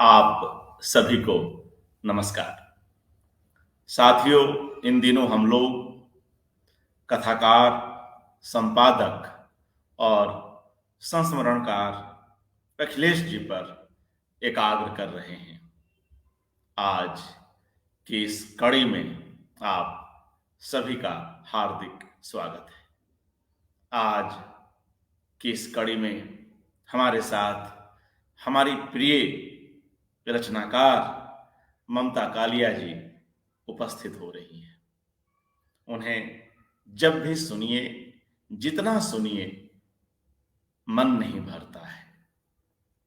आप सभी को नमस्कार। साथियों, इन दिनों हम लोग कथाकार, संपादक और संस्मरणकार अखिलेश जी पर एकाग्र कर रहे हैं। आज की इस कड़ी में आप सभी का हार्दिक स्वागत है। आज की इस कड़ी में हमारे साथ हमारी प्रिय रचनाकार ममता कालिया जी उपस्थित हो रही हैं। उन्हें जब भी सुनिए, जितना सुनिए, मन नहीं भरता है,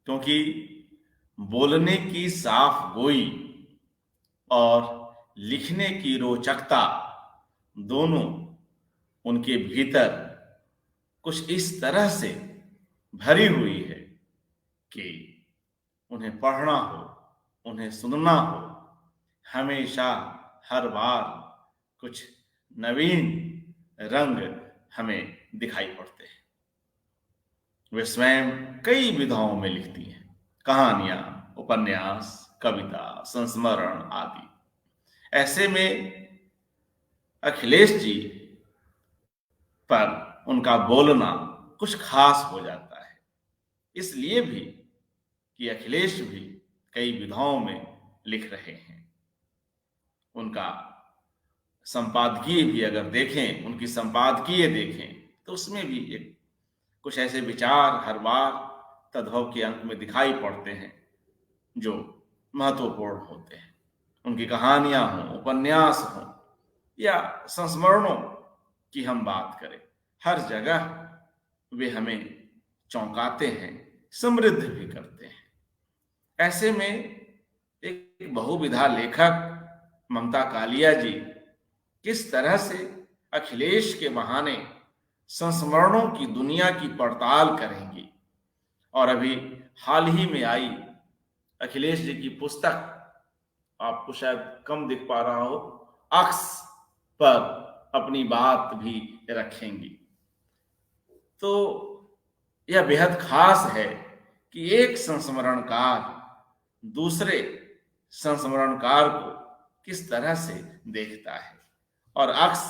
क्योंकि बोलने की साफ गोई और लिखने की रोचकता दोनों उनके भीतर कुछ इस तरह से भरी हुई है कि उन्हें पढ़ना हो, उन्हें सुनना हो, हमेशा हर बार कुछ नवीन रंग हमें दिखाई पड़ते हैं। वे स्वयं कई विधाओं में लिखती हैं, कहानियां, उपन्यास, कविता, संस्मरण आदि। ऐसे में अखिलेश जी पर उनका बोलना कुछ खास हो जाता है, इसलिए भी कि अखिलेश भी कई विधाओं में लिख रहे हैं। उनका संपादकीय भी अगर देखें, उनकी संपादकीय देखें, तो उसमें भी एक कुछ ऐसे विचार हर बार तद्भव के अंक में दिखाई पड़ते हैं जो महत्वपूर्ण होते हैं। उनकी कहानियां हों, उपन्यास हों या संस्मरणों की हम बात करें, हर जगह वे हमें चौंकाते हैं, समृद्ध भी करते हैं। ऐसे में एक बहुविधा लेखक ममता कालिया जी किस तरह से अखिलेश के बहाने संस्मरणों की दुनिया की पड़ताल करेंगी। और अभी हाल ही में आई अखिलेश जी की पुस्तक, आपको शायद कम दिख पा रहा हो, अक्स पर अपनी बात भी रखेंगी। तो यह बेहद खास है कि एक संस्मरणकार दूसरे संस्मरणकार को किस तरह से देखता है। और अक्स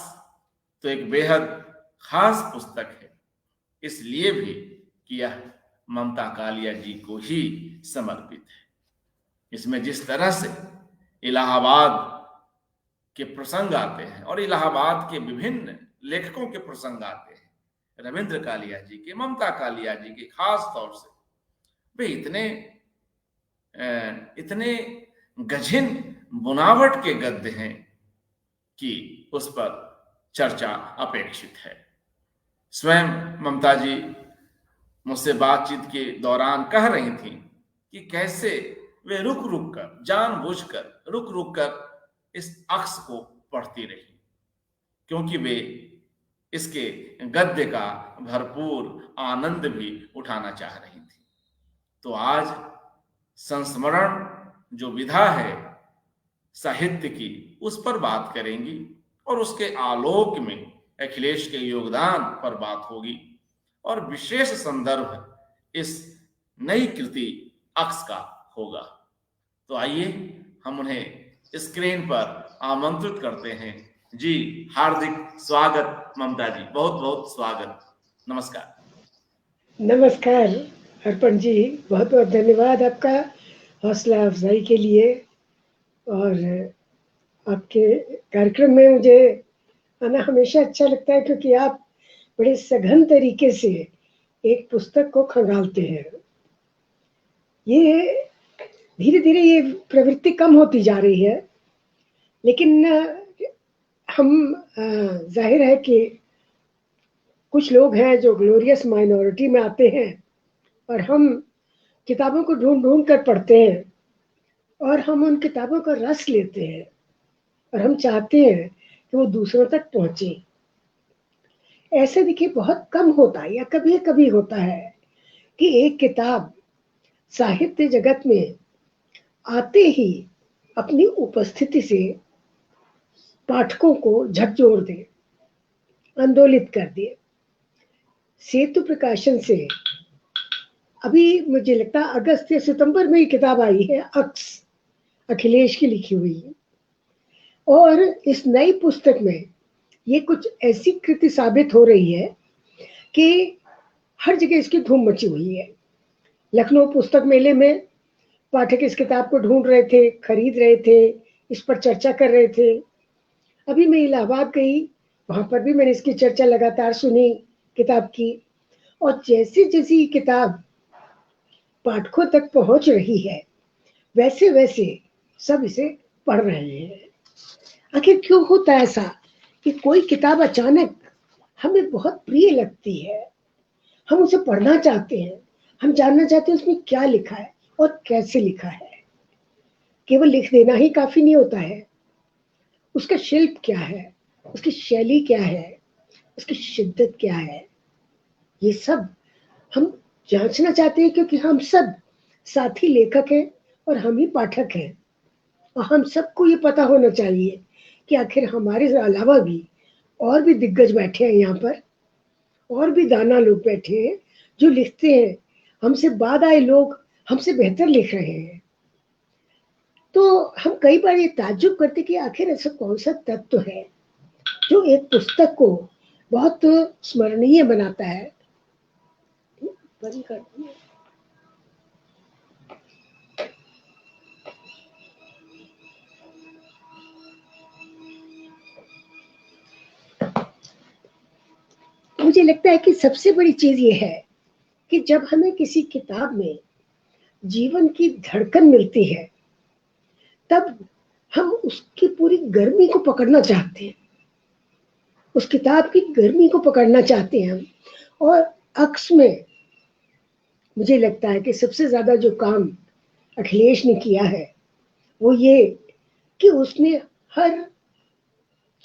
तो एक बेहद खास पुस्तक है, इसलिए भी कि यह ममता कालिया जी को ही समर्पित है। इसमें जिस तरह से इलाहाबाद के प्रसंग आते हैं और इलाहाबाद के विभिन्न लेखकों के प्रसंग आते हैं, रविंद्र कालिया जी के, ममता कालिया जी के खास तौर से, वे इतने गझिन बुनावट के गद्य हैं कि उस पर चर्चा अपेक्षित है। स्वयं ममता जी मुझसे बातचीत के दौरान कह रही थी कि कैसे वे रुक रुक कर, जानबूझकर रुक रुक कर इस अक्स को पढ़ती रही, क्योंकि वे इसके गद्य का भरपूर आनंद भी उठाना चाह रही थी। तो आज संस्मरण जो विधा है साहित्य की, उस पर बात करेंगी और उसके आलोक में अखिलेश के योगदान पर बात होगी। और विशेष संदर्भ इस नई कृति अक्स का होगा। तो आइए हम उन्हें स्क्रीन पर आमंत्रित करते हैं। जी, हार्दिक स्वागत ममता जी, बहुत बहुत स्वागत। नमस्कार। नमस्कार अर्पण जी, बहुत बहुत धन्यवाद आपका हौसला अफजाई के लिए। और आपके कार्यक्रम में मुझे आना हमेशा अच्छा लगता है, क्योंकि आप बड़े सघन तरीके से एक पुस्तक को खंगालते हैं। ये धीरे धीरे ये प्रवृत्ति कम होती जा रही है, लेकिन हम जाहिर है कि कुछ लोग हैं जो ग्लोरियस माइनॉरिटी में आते हैं और हम किताबों को ढूंढ ढूंढ कर पढ़ते हैं और हम उन किताबों का रस लेते हैं और हम चाहते हैं कि वो दूसरों तक पहुंचे। ऐसे देखिए बहुत कम होता है या कभी कभी होता है कि एक किताब साहित्य जगत में आते ही अपनी उपस्थिति से पाठकों को झकझोर दे, आंदोलित कर दे। सेतु प्रकाशन से अभी मुझे लगता है अगस्त या सितंबर में ये किताब आई है, अक्स, अखिलेश की लिखी हुई है। और इस नई पुस्तक में ये कुछ ऐसी कृति साबित हो रही है कि हर जगह इसकी धूम मची हुई है। लखनऊ पुस्तक मेले में पाठक इस किताब को ढूंढ रहे थे, खरीद रहे थे, इस पर चर्चा कर रहे थे। अभी मैं इलाहाबाद गई, वहां पर भी मैंने इसकी चर्चा लगातार सुनी किताब की। और जैसे जैसे ये किताब पाठकों तक पहुंच रही है, वैसे वैसे सब इसे पढ़ रहे हैं। आखिर क्यों होता है ऐसा कि कोई किताब अचानक हमें बहुत प्रिय लगती है, हम उसे पढ़ना चाहते हैं, हम जानना चाहते हैं उसमें क्या लिखा है और कैसे लिखा है। केवल लिख देना ही काफी नहीं होता है, उसका शिल्प क्या है, उसकी शैली क्या है, उसकी शिद्दत क्या है, ये सब हम जांचना चाहते हैं, क्योंकि हम सब साथी लेखक हैं और हम ही पाठक हैं। और हम सबको ये पता होना चाहिए कि आखिर हमारे अलावा भी और भी दिग्गज बैठे हैं यहाँ पर, और भी दाना लोग बैठे हैं जो लिखते हैं। हमसे बाद आए लोग हमसे बेहतर लिख रहे हैं। तो हम कई बार ये ताज्जुब करते कि आखिर ऐसा कौन सा तत्व है जो एक पुस्तक को बहुत स्मरणीय बनाता है। बंद कर दिया। मुझे लगता है कि सबसे बड़ी चीज ये है कि जब हमें किसी किताब में जीवन की धड़कन मिलती है, तब हम उसकी पूरी गर्मी को पकड़ना चाहते हैं, उस किताब की गर्मी को पकड़ना चाहते हैं हम। और अक्स में मुझे लगता है कि सबसे ज्यादा जो काम अखिलेश ने किया है वो ये कि उसने हर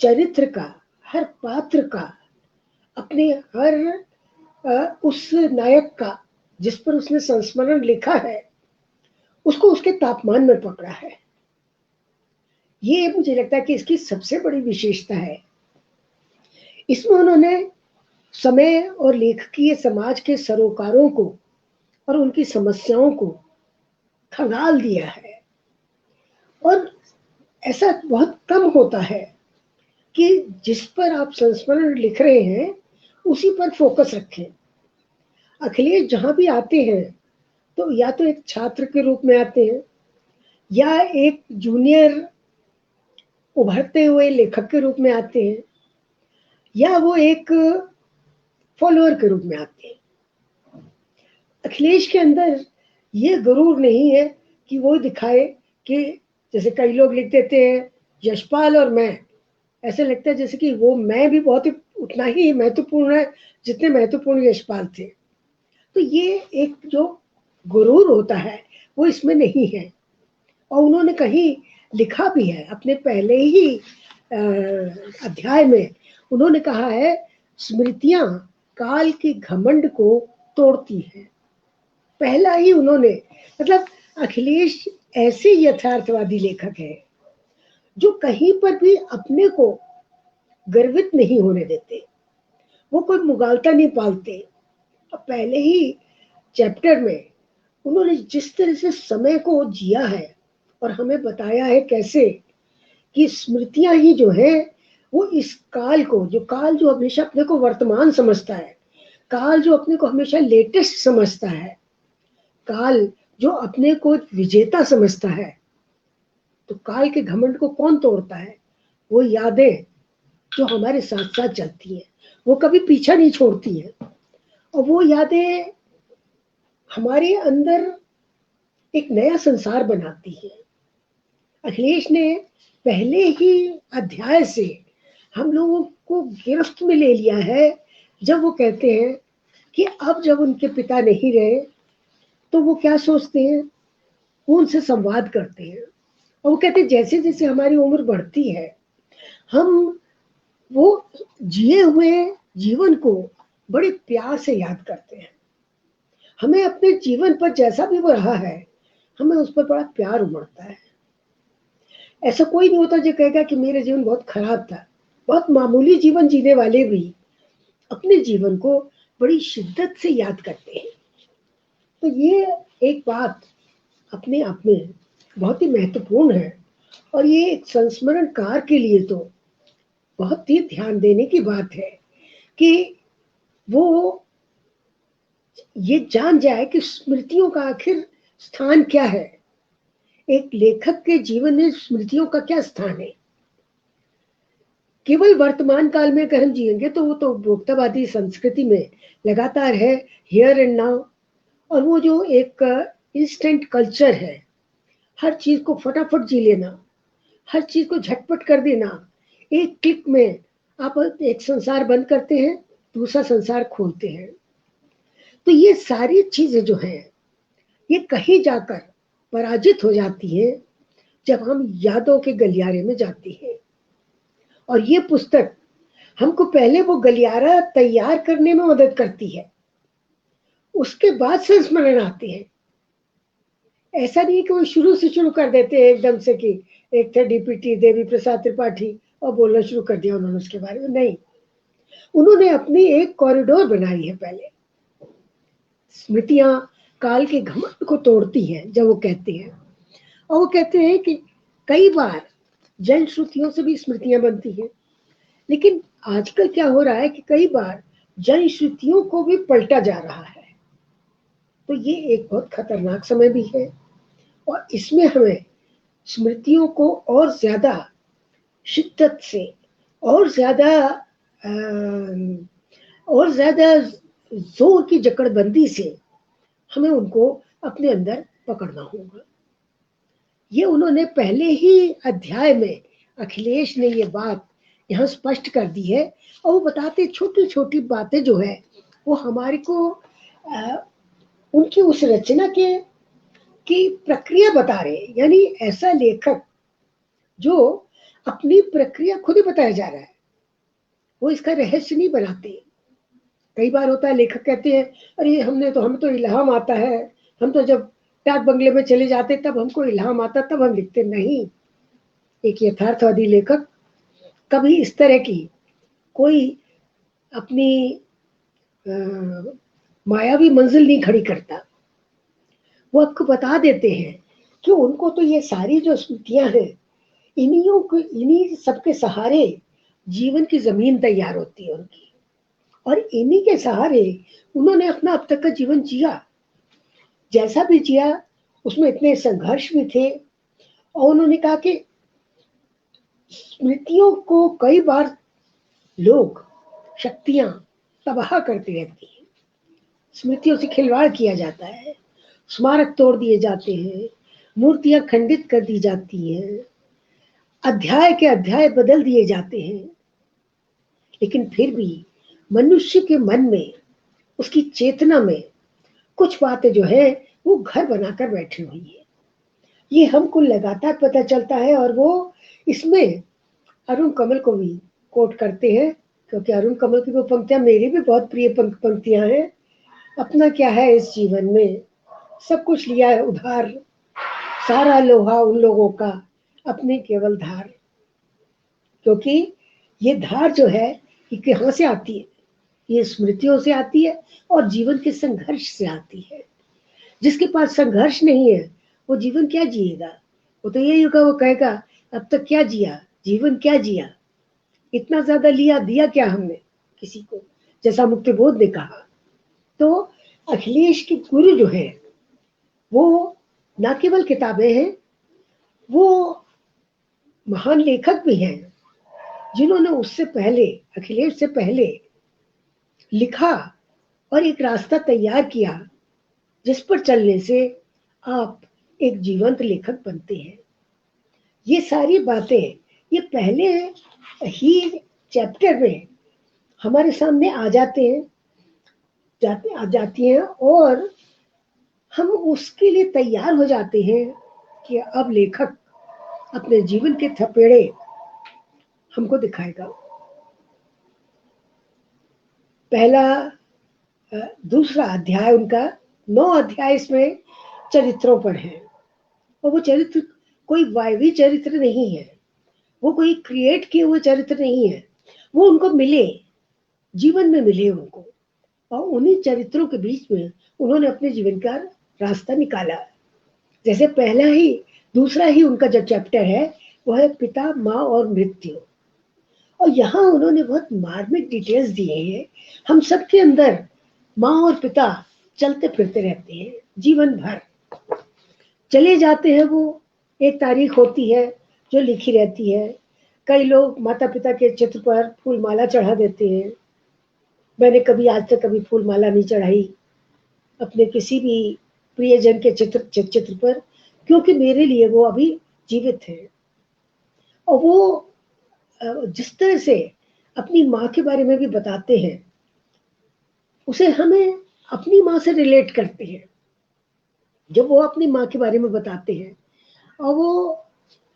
चरित्र का, हर पात्र का, अपने हर उस नायक का जिस पर उसने संस्मरण लिखा है, उसको उसके तापमान में पकड़ा है। ये मुझे लगता है कि इसकी सबसे बड़ी विशेषता है। इसमें उन्होंने समय और लेखकीय समाज के सरोकारों को और उनकी समस्याओं को खंगाल दिया है। और ऐसा बहुत कम होता है कि जिस पर आप संस्मरण लिख रहे हैं उसी पर फोकस रखें। अखिलेश जहां भी आते हैं तो या तो एक छात्र के रूप में आते हैं, या एक जूनियर उभरते हुए लेखक के रूप में आते हैं, या वो एक फॉलोअर के रूप में आते हैं। अखिलेश के अंदर ये गुरूर नहीं है कि वो दिखाए कि जैसे कई लोग लिख देते हैं यशपाल और मैं, ऐसे लगता है जैसे कि वो मैं भी बहुत ही उतना ही महत्वपूर्ण है जितने महत्वपूर्ण यशपाल थे। तो ये एक जो गुरूर होता है वो इसमें नहीं है। और उन्होंने कहीं लिखा भी है अपने पहले ही अध्याय में, उन्होंने कहा है स्मृतियां काल के घमंड को तोड़ती हैं। पहला ही उन्होंने, मतलब अखिलेश ऐसे यथार्थवादी लेखक है जो कहीं पर भी अपने को गर्वित नहीं होने देते, वो कोई मुगालता नहीं पालते। अब पहले ही चैप्टर में उन्होंने जिस तरह से समय को जिया है और हमें बताया है कैसे कि स्मृतियां ही जो है वो इस काल को, जो काल जो हमेशा अपने को वर्तमान समझता है, काल जो अपने को हमेशा लेटेस्ट समझता है, काल जो अपने को विजेता समझता है, तो काल के घमंड को कौन तोड़ता है? वो यादें जो हमारे साथ साथ चलती हैं, वो कभी पीछा नहीं छोड़ती हैं। और वो यादें हमारे अंदर एक नया संसार बनाती है। अखिलेश ने पहले ही अध्याय से हम लोगों को गिरफ्त में ले लिया है, जब वो कहते हैं कि अब जब उनके पिता नहीं रहे तो वो क्या सोचते हैं, वो उनसे संवाद करते हैं। और वो कहते हैं जैसे जैसे हमारी उम्र बढ़ती है हम वो जिए हुए जीवन को बड़े प्यार से याद करते हैं। हमें अपने जीवन पर जैसा भी वो रहा है, हमें उस पर बड़ा प्यार उमड़ता है। ऐसा कोई नहीं होता जो कहेगा कि मेरा जीवन बहुत खराब था। बहुत मामूली जीवन जीने वाले भी अपने जीवन को बड़ी शिद्दत से याद करते हैं। तो ये एक बात अपने आप में बहुत ही महत्वपूर्ण है और ये एक संस्मरणकार के लिए तो बहुत ही ध्यान देने की बात है कि वो ये जान जाए कि स्मृतियों का आखिर स्थान क्या है। एक लेखक के जीवन में स्मृतियों का क्या स्थान है। केवल वर्तमान काल में अगर हम जिएंगे तो वो तो उपभोक्तावादी संस्कृति में लगातार है, हियर एंड नाउ। और वो जो एक इंस्टेंट कल्चर है, हर चीज को फटाफट जी लेना, हर चीज को झटपट कर देना, एक क्लिक में आप एक संसार बंद करते हैं, दूसरा संसार खोलते हैं। तो ये सारी चीजें जो हैं ये कहीं जाकर पराजित हो जाती है जब हम यादों के गलियारे में जाती है। और ये पुस्तक हमको पहले वो गलियारा तैयार करने में मदद करती है, उसके बाद संस्मरण आते हैं। ऐसा नहीं कि वो शुरू से शुरू कर देते हैं एकदम से कि एक थे डीपीटी देवी प्रसाद त्रिपाठी और बोलना शुरू कर दिया उन्होंने उसके बारे में। नहीं, उन्होंने अपनी एक कॉरिडोर बनाई है पहले। स्मृतियां काल के घमंड को तोड़ती हैं जब वो कहते हैं, और वो कहते हैं कि कई बार जन श्रुतियों से भी स्मृतियां बनती हैं। लेकिन आजकल क्या हो रहा है कि कई बार जन श्रुतियों को भी पलटा जा रहा है। तो ये एक बहुत खतरनाक समय भी है और इसमें हमें स्मृतियों को और ज्यादा शिद्दत से और ज्यादा जोर की जकड़बंदी से हमें उनको अपने अंदर पकड़ना होगा। ये उन्होंने पहले ही अध्याय में अखिलेश ने ये बात यहाँ स्पष्ट कर दी है। और वो बताते छोटी छोटी बातें जो है वो हमारे को उनकी उस रचना के की प्रक्रिया बता रहे हैं। यानी ऐसा लेखक जो अपनी प्रक्रिया खुद ही बताया जा रहा है, वो इसका रहस्य नहीं बनाते। कई बार होता है लेखक कहते हैं अरे हमें तो इल्हाम आता है, हम तो जब डाक बंगले में चले जाते तब हमको इल्हाम आता तब हम लिखते। नहीं, एक यथार्थवादी लेखक कभी इस तरह की कोई अपनी मायावी मंजिल नहीं खड़ी करता। वो आपको बता देते हैं कि उनको तो ये सारी जो स्मृतियां हैं इन्हीं सबके सहारे जीवन की जमीन तैयार होती है उनकी, और इन्हीं के सहारे उन्होंने अपना अब तक का जीवन जिया। जैसा भी जिया उसमें इतने संघर्ष भी थे। और उन्होंने कहा कि स्मृतियों को कई बार लोग शक्तियां तबाह करती रहती हैं, स्मृतियों से खिलवाड़ किया जाता है, स्मारक तोड़ दिए जाते हैं, मूर्तियां खंडित कर दी जाती हैं, अध्याय के अध्याय बदल दिए जाते हैं। लेकिन फिर भी मनुष्य के मन में, उसकी चेतना में कुछ बातें जो है वो घर बनाकर बैठी हुई है। ये हमको लगातार पता चलता है। और वो इसमें अरुण कमल को भी कोट करते हैं, क्योंकि अरुण कमल की वो पंक्तियां मेरी भी बहुत प्रिय पंक्तियां हैं। अपना क्या है इस जीवन में, सब कुछ लिया है उधार, सारा लोहा उन लोगों का, अपनी केवल धार। क्योंकि ये धार जो है ये कहाँ से आती है, ये स्मृतियों से आती है और जीवन के संघर्ष से आती है। जिसके पास संघर्ष नहीं है वो जीवन क्या जिएगा। वो तो यही होगा, वो कहेगा अब तक क्या जिया, जीवन क्या जिया, इतना ज्यादा लिया दिया क्या हमने किसी को, जैसा मुक्तिबोध ने कहा। तो अखिलेश की गुरु जो है वो न केवल किताबें हैं, वो महान लेखक भी हैं जिन्होंने उससे पहले, अखिलेश से पहले लिखा और एक रास्ता तैयार किया जिस पर चलने से आप एक जीवंत लेखक बनते हैं। ये सारी बातें ये पहले ही चैप्टर में हमारे सामने आ जाती हैं और हम उसके लिए तैयार हो जाते हैं कि अब लेखक अपने जीवन के थपेड़े हमको दिखाएगा। पहला दूसरा अध्याय उनका, 9 अध्याय इसमें चरित्रों पर है। और वो चरित्र कोई वायवी चरित्र नहीं है, वो कोई क्रिएट किए हुए चरित्र नहीं है, वो उनको मिले, जीवन में मिले उनको। और उन्हीं चरित्रों के बीच में उन्होंने अपने जीवन का रास्ता निकाला। जैसे पहला ही दूसरा ही उनका जो चैप्टर है वो है पिता, माँ और मृत्यु। और यहाँ उन्होंने बहुत मार्मिक डिटेल्स दिए हैं। हम सबके अंदर माँ और पिता चलते फिरते रहते हैं जीवन भर, चले जाते हैं। वो एक तारीख होती है जो लिखी रहती है। कई लोग माता पिता के चित्र पर फूल माला चढ़ा देते हैं। मैंने कभी आज तक कभी फूल माला नहीं चढ़ाई अपने किसी भी प्रियजन के चित्र पर, क्योंकि मेरे लिए वो अभी जीवित है। और वो जिस तरह से अपनी माँ के बारे में भी बताते हैं, उसे हमें अपनी माँ से रिलेट करते हैं जब वो अपनी माँ के बारे में बताते हैं। और वो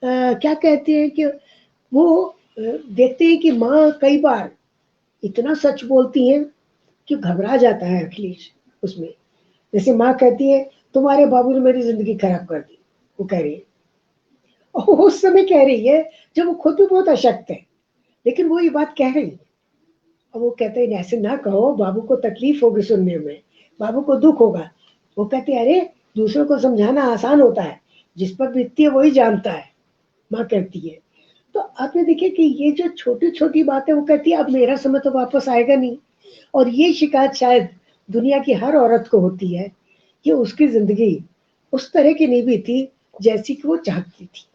क्या कहते हैं कि वो देखते हैं कि माँ कई बार इतना सच बोलती हैं कि घबरा जाता है अखिलेश उसमें। जैसे माँ कहती है, तुम्हारे बाबू ने मेरी जिंदगी खराब कर दी, वो कह रही है। और उस समय कह रही है जब वो खुद भी बहुत अशक्त है, लेकिन वो ये बात कह रही है। और वो कहते हैं ऐसे ना कहो, बाबू को तकलीफ होगी सुनने में, बाबू को दुख होगा। वो कहते हैं अरे दूसरों को समझाना आसान होता है, जिस पर बीतती है वही जानता है, माँ कहती है। तो आपने देखिए कि ये जो छोटी छोटी बातें, वो कहती है अब मेरा समय तो वापस आएगा नहीं। और ये शिकायत शायद दुनिया की हर औरत को होती है कि उसकी जिंदगी उस तरह की नहीं बीती जैसी कि वो चाहती थी।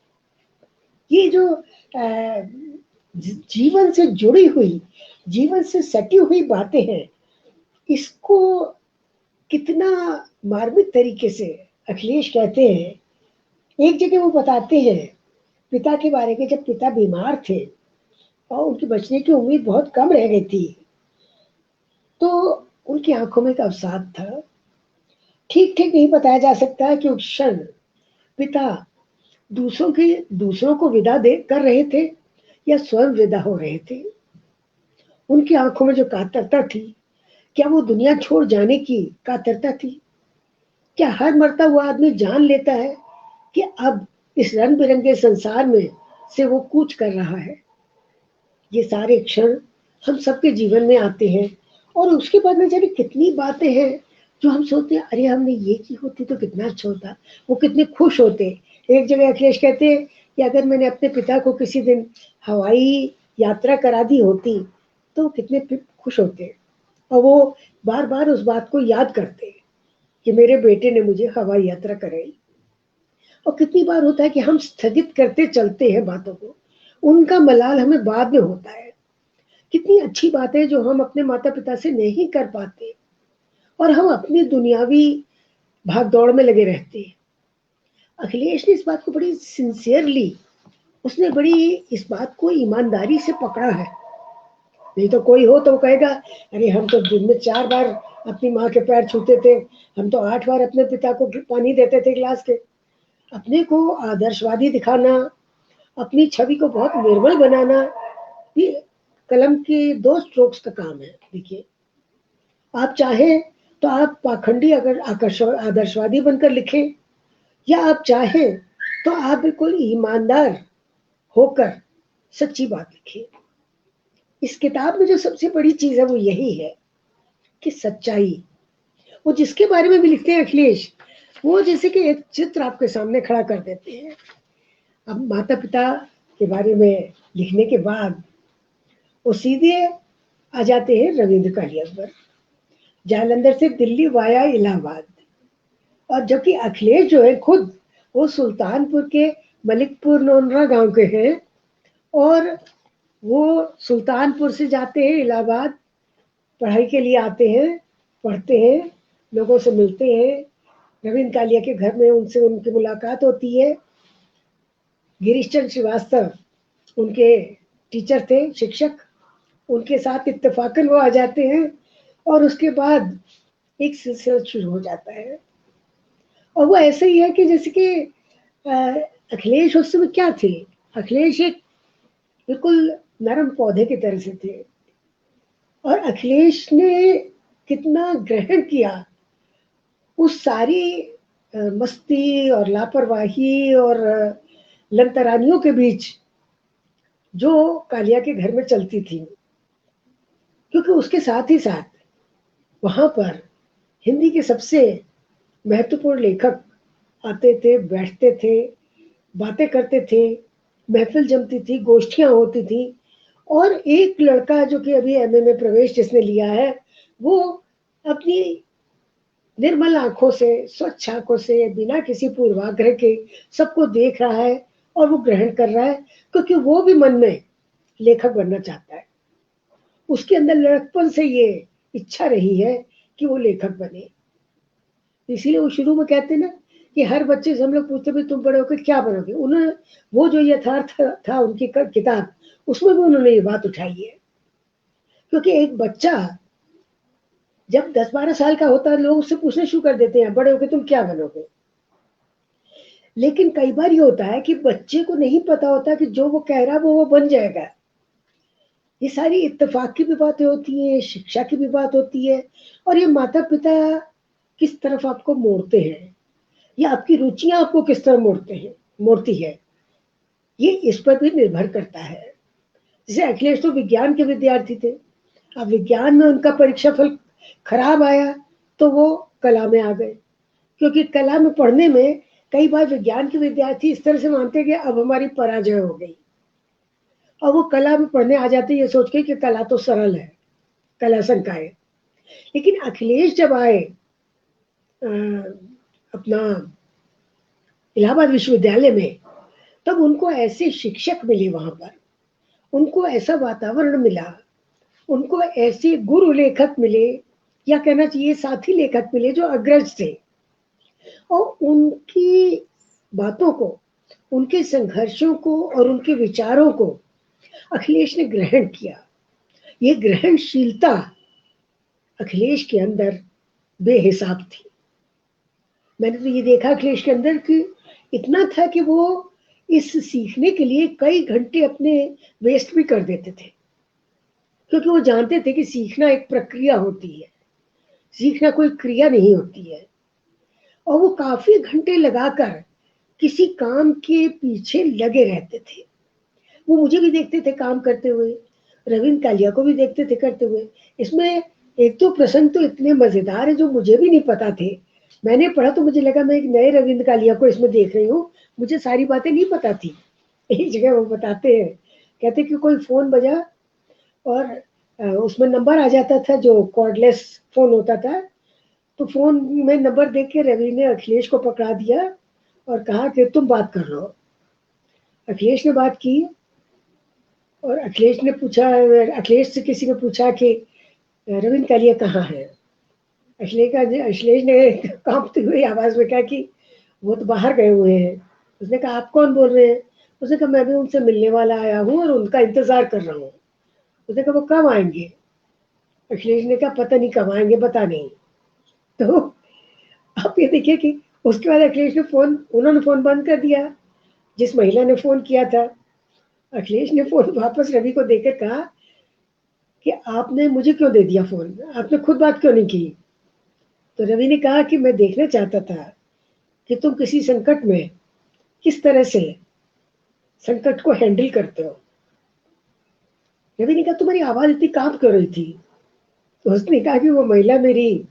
ये जो जीवन से जुड़ी हुई, जीवन से सटी हुई बातें हैं, इसको कितना मार्मिक तरीके से अखिलेश कहते हैं। एक जगह वो बताते हैं पिता के बारे में, जब पिता बीमार थे और उनकी बचने की उम्मीद बहुत कम रह गई थी, तो उनकी आंखों में एक अवसाद था। ठीक ठीक नहीं बताया जा सकता कि उस क्षण पिता दूसरों को विदा दे कर रहे थे या स्वयं विदा हो रहे थे। उनकी आंखों में जो कातरता थी, क्या वो दुनिया छोड़ जाने की कातरता थी? क्या हर मरता हुआ आदमी जान लेता है कि अब इस रंग बिरंगे संसार में से वो कूच कर रहा है? ये सारे क्षण हम सबके जीवन में आते हैं। और उसके बाद में जाने कितनी बातें हैं जो हम सोचते हैं अरे हमने ये की होती तो कितना अच्छा होता, वो कितने खुश होते। एक जगह अखिलेश कहते हैं कि अगर मैंने अपने पिता को किसी दिन हवाई यात्रा करा दी होती तो कितने खुश होते। और वो बार बार उस बात को याद करते कि मेरे बेटे ने मुझे हवाई यात्रा कराई। और कितनी बार होता है कि हम स्थगित करते चलते हैं बातों को, उनका मलाल हमें बाद में होता है। कितनी अच्छी बात है जो हम अपने माता पिता से नहीं कर पाते और हम अपनी दुनियावी भाग दौड़ में लगे रहते हैं। अखिलेश ने इस बात को बड़ी सिंसियरली, उसने बड़ी इस बात को ईमानदारी से पकड़ा है। नहीं तो कोई हो तो कहेगा अरे हम तो दिन में 4 बार अपनी माँ के पैर छूते थे, हम तो 8 बार अपने पिता को पानी देते थे गिलास के। अपने को आदर्शवादी दिखाना, अपनी छवि को बहुत निर्मल बनाना, ये कलम के 2 स्ट्रोक्स का काम है। देखिए, आप चाहें तो आप पाखंडी अगर आदर्शवादी बनकर लिखें, या आप चाहें तो आप बिल्कुल ईमानदार होकर सच्ची बात लिखें। इस किताब में जो सबसे बड़ी चीज है वो यही है कि सच्चाई। वो जिसके बारे में भी लिखते हैं अखिलेश, वो जैसे कि एक चित्र आपके सामने खड़ा कर देते हैं। अब माता पिता के बारे में लिखने के बाद वो सीधे आ जाते हैं रविंद्र कालिया पर, जालंधर से दिल्ली वाया इलाहाबाद। और जबकि अखिलेश जो है खुद वो सुल्तानपुर के मलिकपुर नोनरा गांव के हैं, और वो सुल्तानपुर से जाते हैं इलाहाबाद, पढ़ाई के लिए आते हैं, पढ़ते हैं, लोगों से मिलते हैं। रविंद्र कालिया के घर में उनसे उनकी मुलाकात होती है। गिरीश चंद्र श्रीवास्तव उनके टीचर थे, शिक्षक, उनके साथ इत्तेफाकन वो आ जाते हैं। और उसके बाद एक सिलसिला शुरू हो जाता है। और वो ऐसे ही है कि जैसे कि अखिलेश उस समय क्या थे, अखिलेश एक बिल्कुल नरम पौधे की तरह से थे। और अखिलेश ने कितना ग्रहण किया उस सारी मस्ती और लापरवाही और लंतरानियों के बीच जो कालिया के घर में चलती थी। क्योंकि उसके साथ ही साथ वहाँ पर हिंदी के सबसे महत्वपूर्ण लेखक आते थे, बैठते थे, बातें करते थे, महफ़िल जमती थी, गोष्ठियाँ होती थी और एक लड़का जो कि अभी एमए में प्रवेश जिसने लिया है, वो अपनी निर्मल आँखों से, स्वच्छ आँखों से, बिना किसी पूर्वाग्रह के सबको देख रहा है और वो ग्रहण कर रहा है, क्योंकि वो भी मन में लेखक बनना चाहता है। उसके अंदर लड़कपन से ये इच्छा रही है कि वो लेखक बने। इसीलिए वो शुरू में कहते हैं ना कि हर बच्चे से हम लोग पूछते भाई तुम बड़े होकर क्या बनोगे? उन्होंने वो जो यथार्थ था उनकी किताब, उसमें भी उन्होंने ये बात उठाई है। क्योंकि एक बच्चा जब 10-12 साल का होता है, लोग उससे पूछना शुरू कर देते हैं, बड़े होके तुम क्या बनोगे? लेकिन कई बार ये होता है कि बच्चे को नहीं पता होता कि जो वो कह रहा है वो बन जाएगा। ये सारी इत्तेफ़ाक की भी बातें होती हैं, शिक्षा की भी बात होती है और ये माता-पिता किस तरफ आपको मोड़ते हैं या आपकी रुचियाँ आपको किस तरह मोड़ती है, ये इस पर भी निर्भर करता है। जैसे अखिलेश तो विज्ञान के विद्यार्थी थे। अब विज्ञान में उनका परीक्षा फल खराब आया, तो वो कला में आ गए। क्योंकि कला में पढ़ने में कई बार विज्ञान के विद्यार्थी इस तरह से मानते हैं कि अब हमारी पराजय हो गई और वो कला में पढ़ने आ जाते हैं ये सोच के कि कला तो सरल है, कला संकाय। लेकिन अखिलेश जब आए अपना इलाहाबाद विश्वविद्यालय में, तब उनको ऐसे शिक्षक मिले वहाँ पर, उनको ऐसा वातावरण मिला, उनको ऐसे गुरु लेखक मिले या कहना चाहिए साथी लेखक मिले जो अग्रज थे और उनकी बातों को, उनके संघर्षों को और उनके विचारों को अखिलेश ने ग्रहण किया। ये ग्रहणशीलता अखिलेश के अंदर बेहिसाब थी। मैंने तो ये देखा अखिलेश के अंदर कि इतना था कि वो इस सीखने के लिए कई घंटे अपने वेस्ट भी कर देते थे। क्योंकि वो जानते थे कि सीखना एक प्रक्रिया होती है, सीखना कोई क्रिया नहीं होती है। और वो काफ़ी घंटे लगाकर किसी काम के पीछे लगे रहते थे। वो मुझे भी देखते थे काम करते हुए, रवींद्र कालिया को भी देखते थे करते हुए। इसमें एक तो प्रसंग तो इतने मज़ेदार है जो मुझे भी नहीं पता थे। मैंने पढ़ा तो मुझे लगा मैं एक नए रवींद्र कालिया को इसमें देख रही हूँ, मुझे सारी बातें नहीं पता थी। एक जगह वो बताते हैं, कहते कि कोई फ़ोन बजा और उसमें नंबर आ जाता था जो कॉर्डलेस फ़ोन होता था, तो फ़ोन में नंबर देख के रवि ने अखिलेश को पकड़ा दिया और कहा कि तुम बात कर लो। अखिलेश ने बात की और अखिलेश से किसी ने पूछा कि रवींद्र कालिया कहाँ है? अखिलेश ने काँपती हुई आवाज़ में कहा कि वो तो बाहर गए हुए हैं। उसने कहा आप कौन बोल रहे हैं? उसने कहा मैं भी उनसे मिलने वाला आया हूँ और उनका इंतज़ार कर रहा हूँ। उसने कहा वो कब आएँगे? अखिलेश ने कहा पता नहीं कब आएँगे, पता नहीं। तो आप ये देखिए कि उसके बाद अखिलेश ने उन्होंने फ़ोन बंद कर दिया, जिस महिला ने फ़ोन किया था। अखिलेश ने फ़ोन वापस रवि को देकर कहा कि आपने मुझे क्यों दे दिया फ़ोन? आपने खुद बात क्यों नहीं की? तो रवि ने कहा कि मैं देखना चाहता था कि तुम किसी संकट में किस तरह से संकट को हैंडल करते हो। रवि ने कहा तुम्हारी आवाज़ इतनी काँप क्यों रही थी? तो उसने कहा कि वो महिला मेरी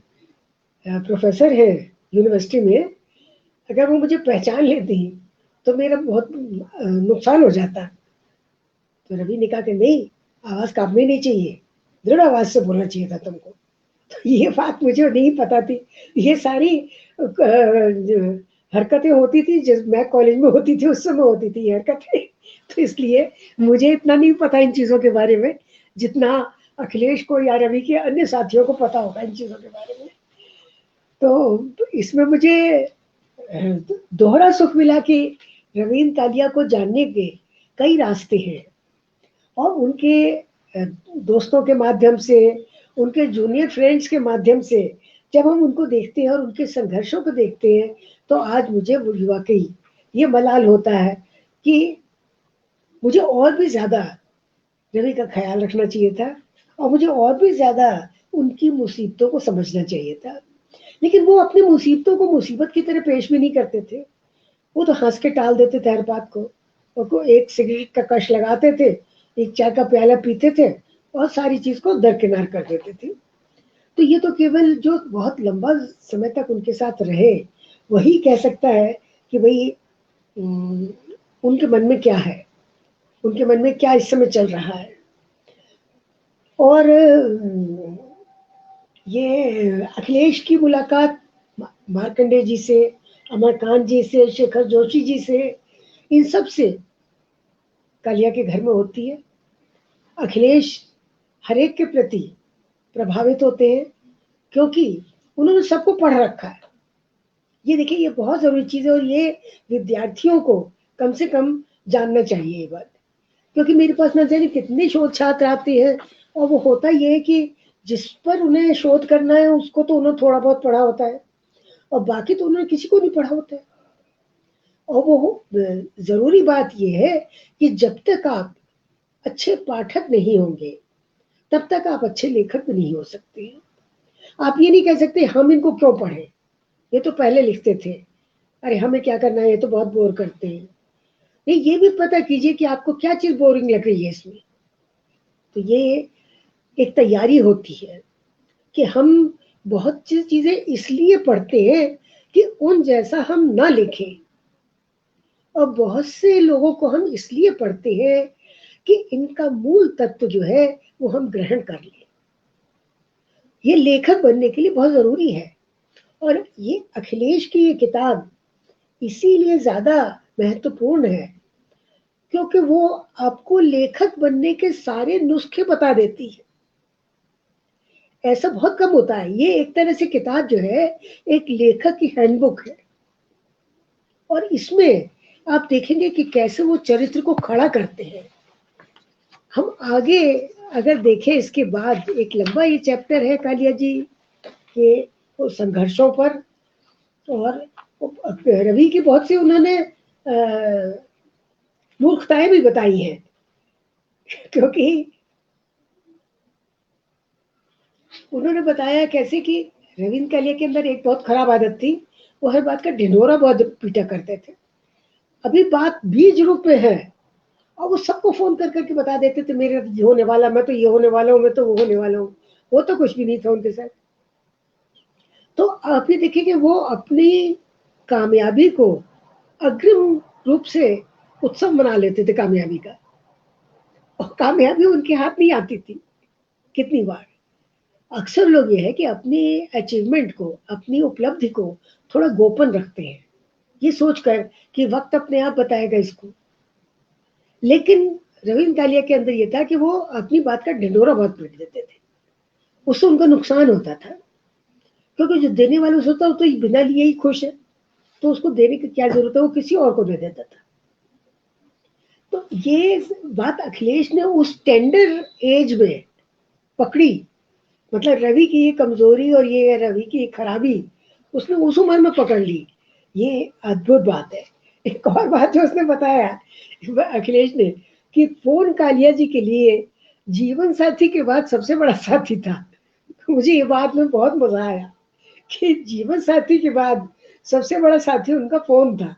प्रोफ़ेसर है यूनिवर्सिटी में, अगर वो मुझे पहचान लेती, तो मेरा बहुत नुकसान हो जाता। तो रवि ने कहा कि नहीं, आवाज़ काँपनी नहीं चाहिए, दृढ़ आवाज़ से बोलना चाहिए था तुमको। तो ये बात मुझे नहीं पता थी। ये सारी जो हरकतें होती थी जब मैं कॉलेज में होती थी, उस समय होती थी ये हरकतें। तो इसलिए मुझे इतना नहीं पता इन चीज़ों के बारे में, जितना अखिलेश को या रवि के अन्य साथियों को पता होगा इन चीज़ों के बारे में। तो इसमें मुझे दोहरा सुख मिला कि रवीन तालिया को जानने के कई रास्ते हैं और उनके दोस्तों के माध्यम से, उनके जूनियर फ्रेंड्स के माध्यम से जब हम उनको देखते हैं और उनके संघर्षों को देखते हैं, तो आज मुझे वाक़ई ये मलाल होता है कि मुझे और भी ज़्यादा रवि का ख़्याल रखना चाहिए था और मुझे और भी ज़्यादा उनकी मुसीबतों को समझना चाहिए था। लेकिन वो अपनी मुसीबतों को मुसीबत की तरह पेश भी नहीं करते थे। वो तो हँस के टाल देते थे हर बात को और को एक सिगरेट का कश लगाते थे, एक चाय का प्याला पीते थे और सारी चीज़ को दरकिनार कर देते थे। तो ये तो केवल जो बहुत लंबा समय तक उनके साथ रहे, वही कह सकता है कि भई उनके मन में क्या है, उनके मन में क्या इस समय चल रहा है। और ये अखिलेश की मुलाकात मार्कंडेय जी से, अमरकांत जी से, शेखर जोशी जी से, इन सब से कालिया के घर में होती है। अखिलेश हर एक के प्रति प्रभावित होते हैं, क्योंकि उन्होंने सबको पढ़ रखा है। ये देखिए, ये बहुत ज़रूरी चीज़ है और ये विद्यार्थियों को कम से कम जानना चाहिए ये बात। क्योंकि मेरे पास न जाने कितने शोध छात्र आते हैं, और वो होता ये है कि जिस पर उन्हें शोध करना है उसको तो उन्होंने थोड़ा बहुत पढ़ा होता है, और बाकी तो उन्होंने किसी को नहीं पढ़ा होता है। और वो ज़रूरी बात ये है कि जब तक आप अच्छे पाठक नहीं होंगे, तब तक आप अच्छे लेखक भी नहीं हो सकते हैं। आप ये नहीं कह सकते हम इनको क्यों पढ़ें, ये तो पहले लिखते थे, अरे हमें क्या करना है, ये तो बहुत बोर करते हैं। नहीं, ये भी पता कीजिए कि आपको क्या चीज़ बोरिंग लग रही है इसमें। तो ये एक तैयारी होती है कि हम बहुत सी चीज़ें इसलिए पढ़ते हैं कि उन जैसा हम ना लिखें, और बहुत से लोगों को हम इसलिए पढ़ते हैं कि इनका मूल तत्व जो है वो हम ग्रहण कर लें। ये लेखक बनने के लिए बहुत ज़रूरी है। और ये अखिलेश की ये किताब इसीलिए ज़्यादा महत्वपूर्ण है, क्योंकि वो आपको लेखक बनने के सारे नुस्खे बता देती है। ऐसा बहुत कम होता है। ये एक तरह से किताब जो है, एक लेखक की हैंडबुक है, और इसमें आप देखेंगे कि कैसे वो चरित्र को खड़ा करते हैं। हम आगे अगर देखें, इसके बाद एक लंबा ये चैप्टर है कालिया जी के वो संघर्षों पर, और रवि की बहुत सी उन्होंने मूर्खताएं भी बताई हैं, क्योंकि उन्होंने बताया कैसे कि रविंद्र कालिया के अंदर एक बहुत खराब आदत थी, वो हर बात का ढिंढोरा बहुत पीटा करते थे। अभी बात बीज रूप में है, और वो सबको फोन कर करके बता देते थे मेरे ये होने वाला, मैं तो ये होने वाला हूँ, मैं तो वो होने वाला हूँ। वो तो कुछ भी नहीं था उनके साथ। तो आप ये देखिए कि वो अपनी कामयाबी को अग्रिम रूप से उत्सव मना लेते थे कामयाबी का, और कामयाबी उनके हाथ नहीं आती थी कितनी बार। अक्सर लोग ये है कि अपनी अचीवमेंट को, अपनी उपलब्धि को थोड़ा गोपन रखते हैं, ये सोचकर कि वक्त अपने आप बताएगा इसको। लेकिन रविंद्र कालिया के अंदर ये था कि वो अपनी बात का ढिंढोरा बहुत पीट देते थे, उससे उनका नुकसान होता था, क्योंकि जो देने वाला होता है वो तो बिना लिए ही खुश है, तो उसको देने की क्या जरूरत है, वो किसी और को दे देता था। तो ये बात अखिलेश ने उस टेंडर एज में पकड़ी, मतलब रवि की ये कमजोरी और ये रवि की खराबी उसने उस उम्र में पकड़ ली। ये अद्भुत बात है। एक और बात जो उसने बताया अखिलेश ने, कि फोन कालिया जी के लिए जीवन साथी के बाद सबसे बड़ा साथी था। मुझे ये बात में बहुत मजा आया कि जीवन साथी के बाद सबसे बड़ा साथी उनका फोन था।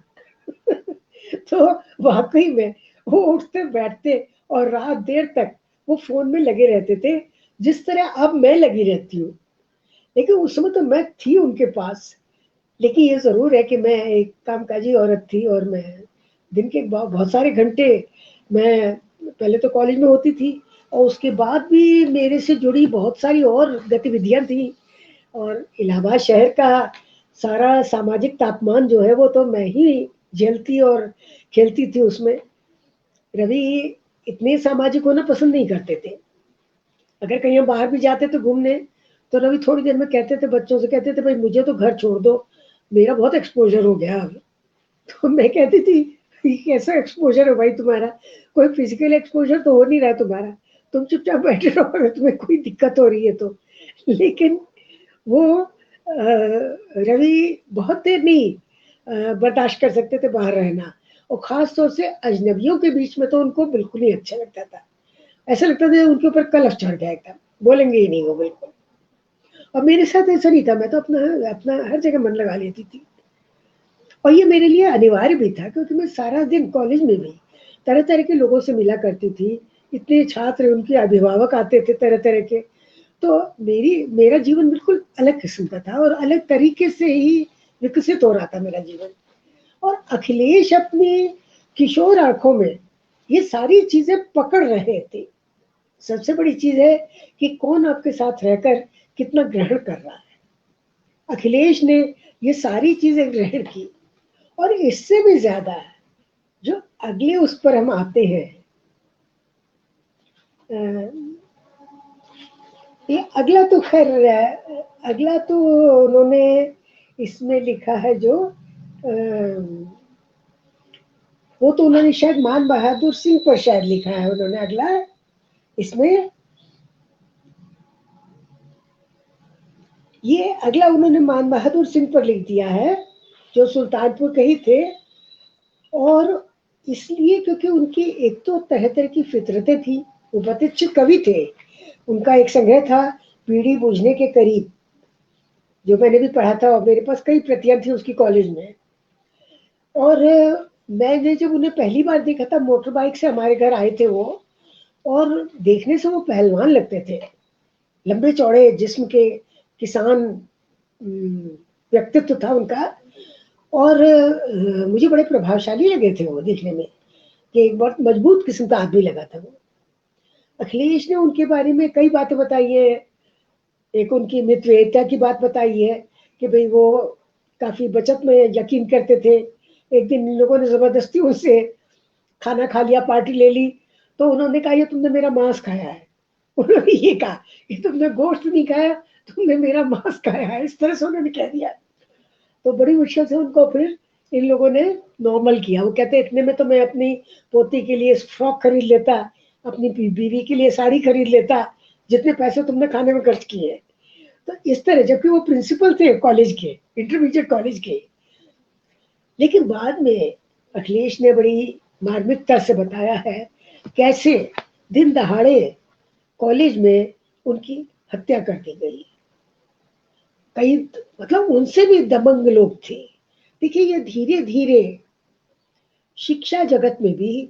तो वाकई में वो उठते बैठते और रात देर तक वो फोन में लगे रहते थे, जिस तरह अब मैं लगी रहती हूँ। लेकिन उस समय तो मैं थी उनके पास, लेकिन ये ज़रूर है कि मैं एक कामकाजी औरत थी, और मैं दिन के बहुत सारे घंटे मैं पहले तो कॉलेज में होती थी, और उसके बाद भी मेरे से जुड़ी बहुत सारी और गतिविधियाँ थी। और इलाहाबाद शहर का सारा सामाजिक तापमान जो है वो तो मैं ही झेलती और खेलती थी उसमें। रवि इतने सामाजिक होना पसंद नहीं करते थे। अगर कहीं हम बाहर भी जाते थे घूमने, तो रवि थोड़ी देर में कहते थे, बच्चों से कहते थे, भाई मुझे तो घर छोड़ दो, मेरा बहुत एक्सपोजर हो गया अब। तो मैं कहती थी, ये कैसा एक्सपोजर है भाई तुम्हारा, कोई फिजिकल एक्सपोजर तो हो नहीं रहा तुम्हारा, तुम चुपचाप बैठे रहो अगर तुम्हें कोई दिक्कत हो रही है तो। लेकिन वो रवि बहुत देर नहीं बर्दाश्त कर सकते थे बाहर रहना, और खास तौर से अजनबियों के बीच में तो उनको बिल्कुल ही अच्छा लगता था। ऐसा लगता था उनके ऊपर कलश चढ़ गया एकदम, बोलेंगे ही नहीं वो बिल्कुल। और मेरे साथ ऐसा नहीं था, मैं तो अपना अपना हर जगह मन लगा लेती थी, और ये मेरे लिए अनिवार्य भी था, क्योंकि मैं सारा दिन कॉलेज में भी तरह-तरह के लोगों से मिला करती थी। इतने छात्र, उनके अभिभावक आते थे तरह-तरह के, तो मेरा जीवन बिल्कुल अलग किस्म का था और अलग तरीके से ही विकसित हो रहा था मेरा जीवन। और अखिलेश अपनी किशोर आंखों में ये सारी चीजें पकड़ रहे थे। सबसे बड़ी चीज है कि कौन आपके साथ रहकर कितना ग्रहण कर रहा है। अखिलेश ने ये सारी चीजें ग्रहण की। और इससे भी ज्यादा जो अगले उस पर हम आते हैं, ये अगला तो खैर, अगला तो उन्होंने इसमें लिखा है जो वो तो उन्होंने शायद मान बहादुर सिंह पर शायद लिखा है उन्होंने अगला इसमें। ये अगला उन्होंने मान बहादुर सिंह पर लिख दिया है जो सुल्तानपुर के ही थे। और इसलिए क्योंकि उनकी एक तो तरह तरह की फितरतें थी, वो प्रतिष्ठित कवि थे। उनका एक संग्रह था पीढ़ी बुझने के करीब, जो मैंने भी पढ़ा था और मेरे पास कई प्रतियां थी उसकी कॉलेज में। और मैंने जब उन्हें पहली बार देखा था, मोटर बाइक से हमारे घर आए थे वो, और देखने से वो पहलवान लगते थे, लंबे चौड़े जिस्म के किसान व्यक्तित्व था उनका। और मुझे बड़े प्रभावशाली लगे थे वो देखने में, कि एक बहुत मजबूत किस्म का आदमी लगा था वो। अखिलेश ने उनके बारे में कई बातें बताई है। एक उनकी मितव्ययिता की बात बताई है कि भाई वो काफी बचत में यकीन करते थे। एक दिन इन लोगों ने जबरदस्ती उनसे खाना खा लिया, पार्टी ले ली, तो उन्होंने कहा ये तुमने मेरा मांस खाया है। उन्होंने ये कहा ये तुमने गोश्त नहीं खाया, तुमने मेरा मांस खाया है, इस तरह से उन्होंने कह दिया। तो बड़ी मुश्किल से उनको फिर इन लोगों ने नॉर्मल किया। वो कहते इतने में तो मैं अपनी पोती के लिए फ्रॉक खरीद लेता, अपनी बीवी के लिए साड़ी खरीद लेता, जितने पैसे तुमने खाने में खर्च किए। तो इस तरह, जबकि वो प्रिंसिपल थे कॉलेज के, इंटरमीडिएट कॉलेज के। लेकिन बाद में अखिलेश ने बड़ी मार्मिकता से बताया है कैसे दिन दहाड़े कॉलेज में उनकी हत्या कर दी गई। कई मतलब उनसे भी दबंग लोग थे। देखिए, ये धीरे धीरे शिक्षा जगत में भी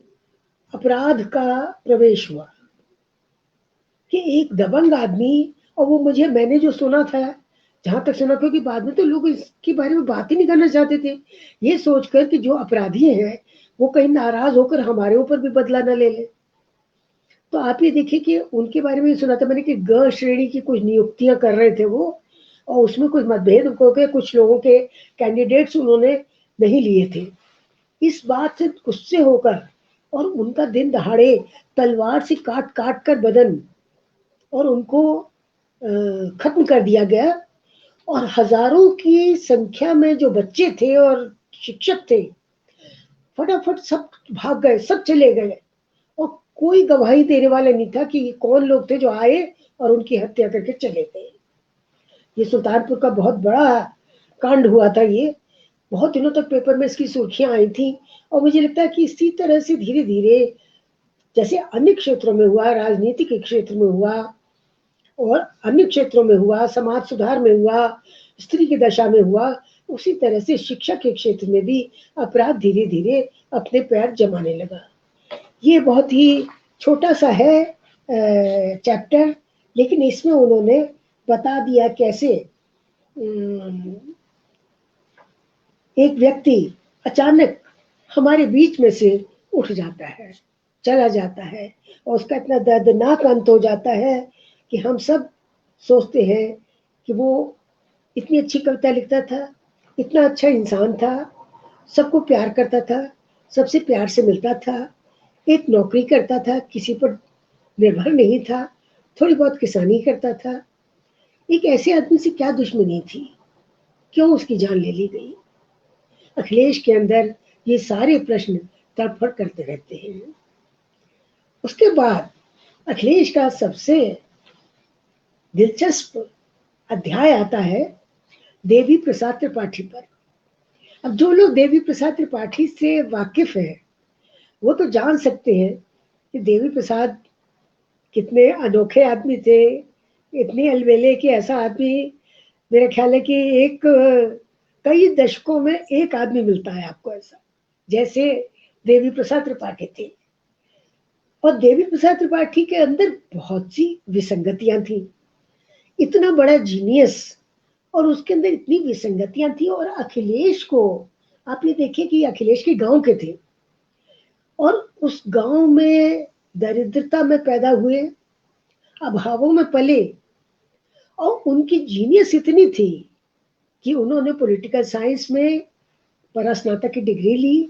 अपराध का प्रवेश हुआ कि एक दबंग आदमी, और वो मैंने जो सुना था, जहां तक सुना, क्योंकि बाद में तो लोग इसके बारे में बात ही नहीं करना चाहते थे, ये सोचकर कि जो अपराधी हैं वो कहीं नाराज होकर हमारे ऊपर भी बदला न ले ले। तो आप ये देखिए कि उनके बारे में सुना था मैंने कि ग श्रेणी की कुछ नियुक्तियां कर रहे थे वो, और उसमें कुछ मतभेद हो गए, कुछ लोगों के कैंडिडेट्स उन्होंने नहीं लिए थे। इस बात से गुस्से होकर और उनका दिन दहाड़े तलवार से काट काट कर बदन और उनको खत्म कर दिया गया। और हजारों की संख्या में जो बच्चे थे और शिक्षक थे, फटाफट सब भाग गए, सब चले गए, और कोई गवाही देने वाला नहीं था कि कौन लोग थे जो आए और उनकी हत्या करके चले गए। ये सुल्तानपुर का बहुत बड़ा कांड हुआ था। ये बहुत दिनों तक पेपर में इसकी सुर्खियां आई थी। और मुझे लगता है कि इसी तरह से धीरे धीरे जैसे अन्य क्षेत्रों में हुआ, राजनीति के क्षेत्र में हुआ और अन्य क्षेत्रों में हुआ, समाज सुधार में हुआ, स्त्री की दशा में हुआ, उसी तरह से शिक्षा के क्षेत्र में भी अपराध धीरे धीरे अपने पैर जमाने लगा। ये बहुत ही छोटा सा है चैप्टर, लेकिन इसमें उन्होंने बता दिया कैसे एक व्यक्ति अचानक हमारे बीच में से उठ जाता है, चला जाता है, और उसका इतना दर्दनाक अंत हो जाता है कि हम सब सोचते हैं कि वो इतनी अच्छी कविता लिखता था, इतना अच्छा इंसान था, सबको प्यार करता था, सबसे प्यार से मिलता था, एक नौकरी करता था, किसी पर निर्भर नहीं था, थोड़ी बहुत किसानी करता था। एक ऐसे आदमी से क्या दुश्मनी थी, क्यों उसकी जान ले ली गई? अखिलेश के अंदर ये सारे प्रश्न तड़फड़ करते रहते हैं। उसके बाद अखिलेश का सबसे दिलचस्प अध्याय आता है देवी प्रसाद त्रिपाठी पर। अब जो लोग देवी प्रसाद त्रिपाठी से वाकिफ है वो तो जान सकते हैं कि देवी प्रसाद कितने अनोखे आदमी थे, इतनी अलबेले कि ऐसा आदमी मेरा ख्याल है कि एक कई दशकों में एक आदमी मिलता है आपको ऐसा, जैसे देवी प्रसाद त्रिपाठी थे। और देवी प्रसाद त्रिपाठी के अंदर बहुत सी विसंगतियां थी। इतना बड़ा जीनियस, और उसके अंदर इतनी विसंगतियां थी। और अखिलेश को आप ये देखिए कि अखिलेश के गांव के थे, और उस गांव में दरिद्रता में पैदा हुए, अभावों में पले, और उनकी जीनियस इतनी थी कि उन्होंने पॉलिटिकल साइंस में परास्नातक की डिग्री ली,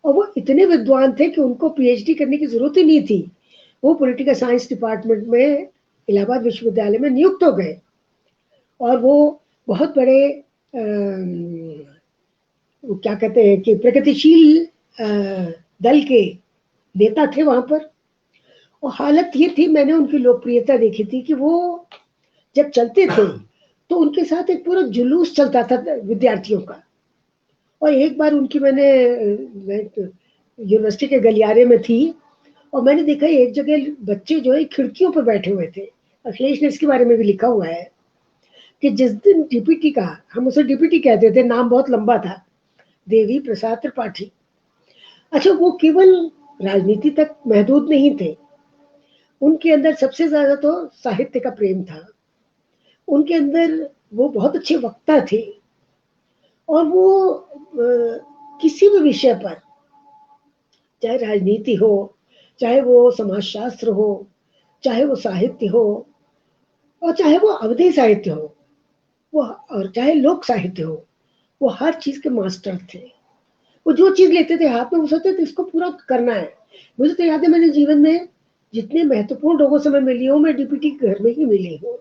और वो इतने विद्वान थे कि उनको पीएचडी करने की जरूरत ही नहीं थी। वो पॉलिटिकल साइंस डिपार्टमेंट में इलाहाबाद विश्वविद्यालय में नियुक्त हो गए, और वो बहुत बड़े वो क्या कहते हैं कि प्रगतिशील दल के नेता थे वहां पर। और हालत ये थी, मैंने उनकी लोकप्रियता देखी थी कि वो जब चलते थे तो उनके साथ एक पूरा जुलूस चलता था विद्यार्थियों का। और एक बार उनकी मैं यूनिवर्सिटी के गलियारे में थी, और मैंने देखा एक जगह बच्चे जो है खिड़कियों पर बैठे हुए थे। अखिलेश ने इसके बारे में भी लिखा हुआ है कि जिस दिन डीपीटी का, हम उसे डीपीटी कहते थे, नाम बहुत लंबा था, देवी प्रसाद त्रिपाठी। अच्छा, वो केवल राजनीति तक महदूद नहीं थे, उनके अंदर सबसे ज्यादा तो साहित्य का प्रेम था। उनके अंदर वो बहुत अच्छे वक्ता थे, और वो किसी भी विषय पर, चाहे राजनीति हो, चाहे वो समाजशास्त्र हो, चाहे वो साहित्य हो, और चाहे वो अवधि साहित्य हो, वो, और चाहे लोक साहित्य हो, वो हर चीज के मास्टर थे। वो जो चीज लेते थे हाथ में, वो सोचते थे इसको पूरा करना है। मुझे तो याद है, मैंने जीवन में जितने महत्वपूर्ण लोगों से मैं मिली हूँ, मैं डीपीटी घर में ही मिली हूँ।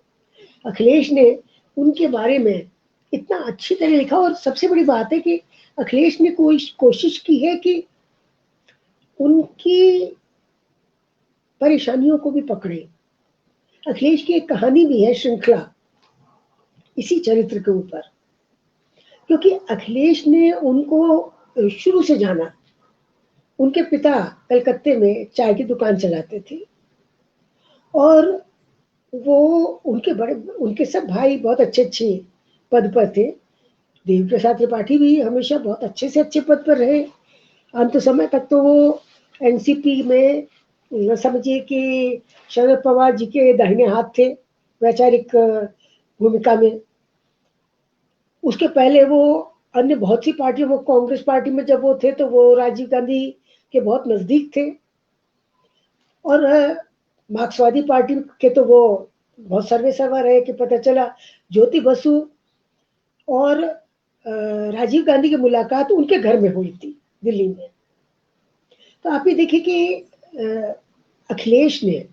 अखिलेश ने उनके बारे में इतना अच्छी तरह लिखा। और सबसे बड़ी बात है कि अखिलेश ने कोई कोशिश की है कि उनकी परेशानियों को भी पकड़े। अखिलेश की एक कहानी भी है, श्रृंखला, इसी चरित्र के ऊपर, क्योंकि अखिलेश ने उनको शुरू से जाना। उनके पिता कलकत्ते में चाय की दुकान चलाते थे, और वो उनके सब भाई बहुत अच्छे अच्छे पद पर थे। देवी प्रसाद त्रिपाठी भी हमेशा बहुत अच्छे से अच्छे पद पर रहे। अंत समय तक तो वो एनसीपी में, समझिए कि शरद पवार जी के दाहिने हाथ थे वैचारिक भूमिका में। उसके पहले वो अन्य बहुत सी पार्टियों, वो कांग्रेस पार्टी में जब वो थे तो वो राजीव गांधी के बहुत नजदीक थे, और मार्क्सवादी पार्टी के तो वो बहुत सर्वे सर्वा रहे कि पता चला ज्योति बसु और राजीव गांधी की मुलाकात उनके घर में हुई थी दिल्ली में। तो आप ये देखिए कि अखिलेश ने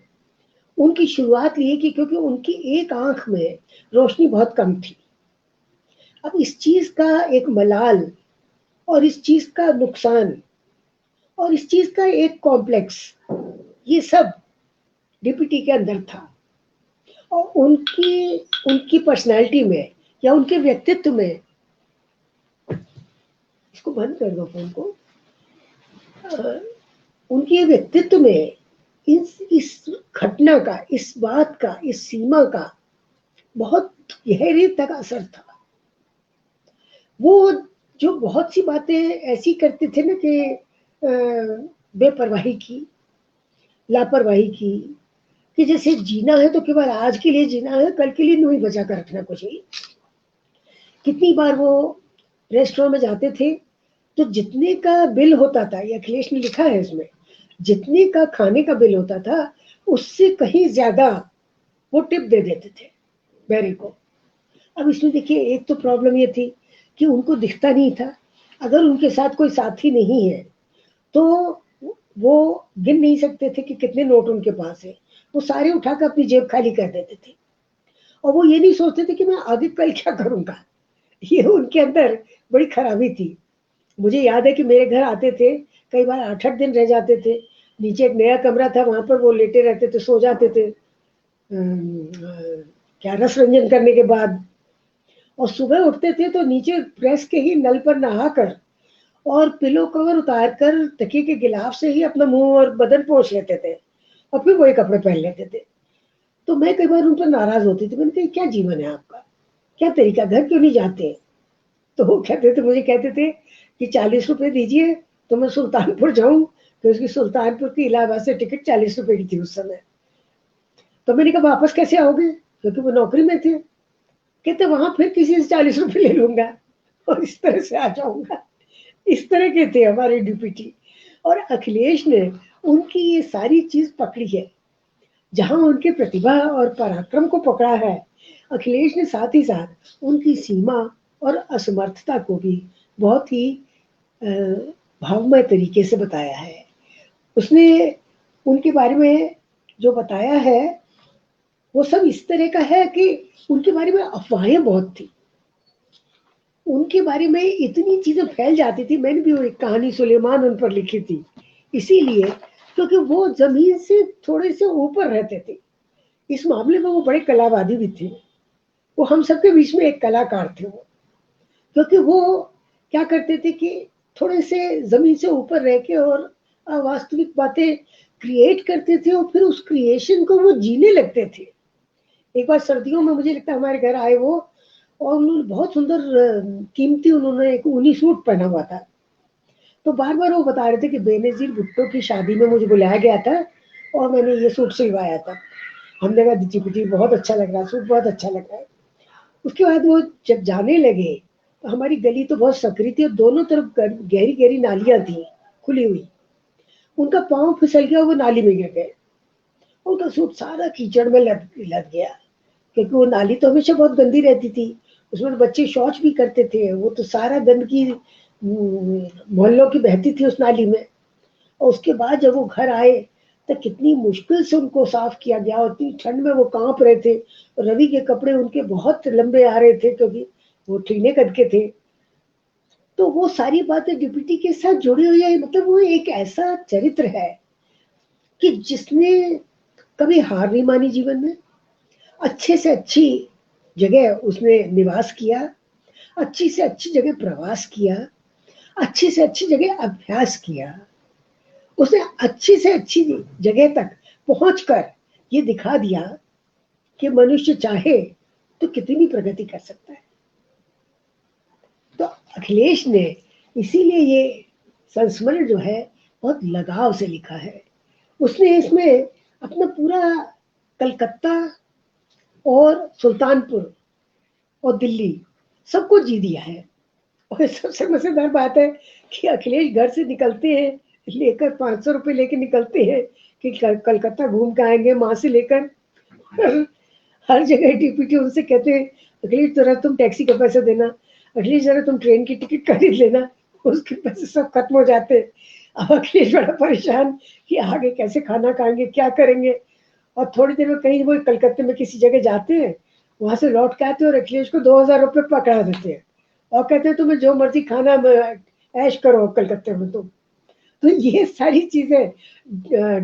उनकी शुरुआत ली कि क्योंकि उनकी एक आंख में रोशनी बहुत कम थी। अब इस चीज का एक मलाल, और इस चीज का नुकसान, और इस चीज का एक कॉम्प्लेक्स, ये सब डीपीटी के अंदर था। और उनकी उनकी पर्सनालिटी में या उनके व्यक्तित्व में, इसको बंद कर दो फोन को, उनके व्यक्तित्व में इस घटना का, इस बात का, इस सीमा का बहुत गहरे तक असर था। वो जो बहुत सी बातें ऐसी करते थे ना कि बेपरवाही की, लापरवाही की, कि जैसे जीना है तो केवल आज के लिए जीना है, कल के लिए नहीं बचा कर रखना कुछ ही। कितनी बार वो रेस्टोरेंट में जाते थे तो जितने का बिल होता था, ये अखिलेश ने लिखा है इसमें, जितने का खाने का बिल होता था उससे कहीं ज्यादा वो टिप दे देते थे बैरी को। अब इसमें देखिए, एक तो प्रॉब्लम ये थी कि उनको दिखता नहीं था। अगर उनके साथ कोई साथी नहीं है तो वो गिन नहीं सकते थे कि कितने नोट उनके पास है। वो सारे उठाकर अपनी जेब खाली कर देते थे, और वो ये नहीं सोचते थे कि मैं आगे कल क्या करूंगा। ये उनके अंदर बड़ी खराबी थी। मुझे याद है कि मेरे घर आते थे, कई बार 8-8 दिन रह जाते थे। नीचे एक नया कमरा था, वहां पर वो लेटे रहते थे, सो जाते थे क्या रस रंजन करने के बाद। और सुबह उठते थे तो नीचे प्रेस के ही नल पर नहाकर और पिलो कवर उतार कर तकिए के गिलाफ से ही अपना मुंह और बदन पोंछ लेते थे, और फिर वही कपड़े पहन लेते थे। तो मैं कई बार उन पर नाराज होती थी। मैंने कहा क्या जीवन है आपका, क्या तरीका, घर क्यों नहीं जाते। तो वो कहते थे, मुझे कहते थे कि 40 रुपए दीजिए तो मैं सुल्तानपुर जाऊं, क्योंकि सुल्तानपुर की इलाहाबाद से टिकट 40 रुपए की थी उस समय। तो मैंने कहा वापस कैसे आओगे। क्योंकि वो नौकरी में थे। कहते वहां फिर किसी से 40 रुपए ले लूंगा और इस तरह से आ जाऊंगा। इस तरह के थे हमारे डीपीटी। और अखिलेश ने उनकी ये सारी चीज पकड़ी है। जहां उनके प्रतिभा और पराक्रम को पकड़ा है, अखिलेश ने साथ ही साथ उनकी सीमा और असमर्थता को भी बहुत ही भावमय तरीके से बताया है। उसने उनके बारे में जो बताया है वो सब इस तरह का है कि उनके बारे में अफवाहें बहुत थी। उनके बारे में इतनी चीजें फैल जाती थी। मैंने भी वो एक कहानी सुलेमान उन पर लिखी थी, इसीलिए क्योंकि वो जमीन से थोड़े से ऊपर रहते थे। इस मामले में वो बड़े कलावादी भी थे। वो हम सबके बीच में एक कलाकार थे वो। क्योंकि वो क्या करते थे कि थोड़े से जमीन से ऊपर रह के और अवास्तविक बातें क्रिएट करते थे और फिर उस क्रिएशन को वो जीने लगते थे। एक बार सर्दियों में मुझे लगता है हमारे घर आए वो, और उन्होंने बहुत सुंदर कीमती उन्होंने एक ऊनी सूट पहना हुआ था। तो बार बार वो बता रहे थे कि बेनजीर भुट्टो की शादी में मुझे बुलाया गया था और मैंने ये सूट सिलवाया था। हमने कहा जी जी बहुत अच्छा लग रहा है, सूट बहुत अच्छा लग रहा है। उसके बाद वो जब जाने लगे तो हमारी गली तो बहुत सकरी थी और दोनों तरफ गहरी गहरी नालियां थी खुली हुई। उनका पाँव फिसल गया, वो नाली में गिर गए। उनका सूट सारा कीचड़ में लद गया, क्योंकि वो नाली तो हमेशा बहुत गंदी रहती थी। उसमें बच्चे शौच भी करते थे। वो तो सारा गंदगी मोहल्लों की बहती थी उस नाली में। और उसके बाद जब वो घर आए तो कितनी मुश्किल से उनको साफ किया गया और इतनी ठंड में वो कांप रहे थे। रवि के कपड़े उनके बहुत लंबे आ रहे थे क्योंकि वो ठीने कद के थे। तो वो सारी बातें डीपीटी के साथ जुड़ी हुई है। मतलब वो एक ऐसा चरित्र है कि जिसने कभी हार नहीं मानी जीवन में। अच्छे से अच्छी जगह उसने निवास किया, अच्छी से अच्छी जगह प्रवास किया, अच्छी से अच्छी जगह अभ्यास किया। उसने अच्छी से अच्छी जगह तक पहुंचकर ये दिखा दिया कि मनुष्य चाहे तो कितनी भी प्रगति कर सकता है। तो अखिलेश ने इसीलिए ये संस्मरण जो है बहुत लगाव से लिखा है। उसने इसमें अपना पूरा कलकत्ता और सुल्तानपुर और दिल्ली सबको जी दिया है। और सबसे मजेदार बात है कि अखिलेश घर से निकलते हैं लेकर 500 रुपए लेके निकलते हैं कि कलकत्ता घूम के आएंगे माँ से लेकर। हर जगह डीपीटी उनसे कहते हैं अखिलेश जरा तुम टैक्सी का पैसा देना, अखिलेश जरा तुम ट्रेन की टिकट खरीद लेना। उसके पैसे सब खत्म हो जाते हैं। अब अखिलेश बड़ा परेशान कि आगे कैसे खाना खाएंगे, क्या करेंगे। और थोड़ी देर में कहीं वो कलकत्ते में किसी जगह जाते हैं, वहां से लौट के आते हैं और अखिलेश को 2000 रुपये पकड़ा देते हैं और कहते हैं तुम्हें जो मर्जी खाना ऐश करो कलकत्ते में तुम। तो ये सारी चीजें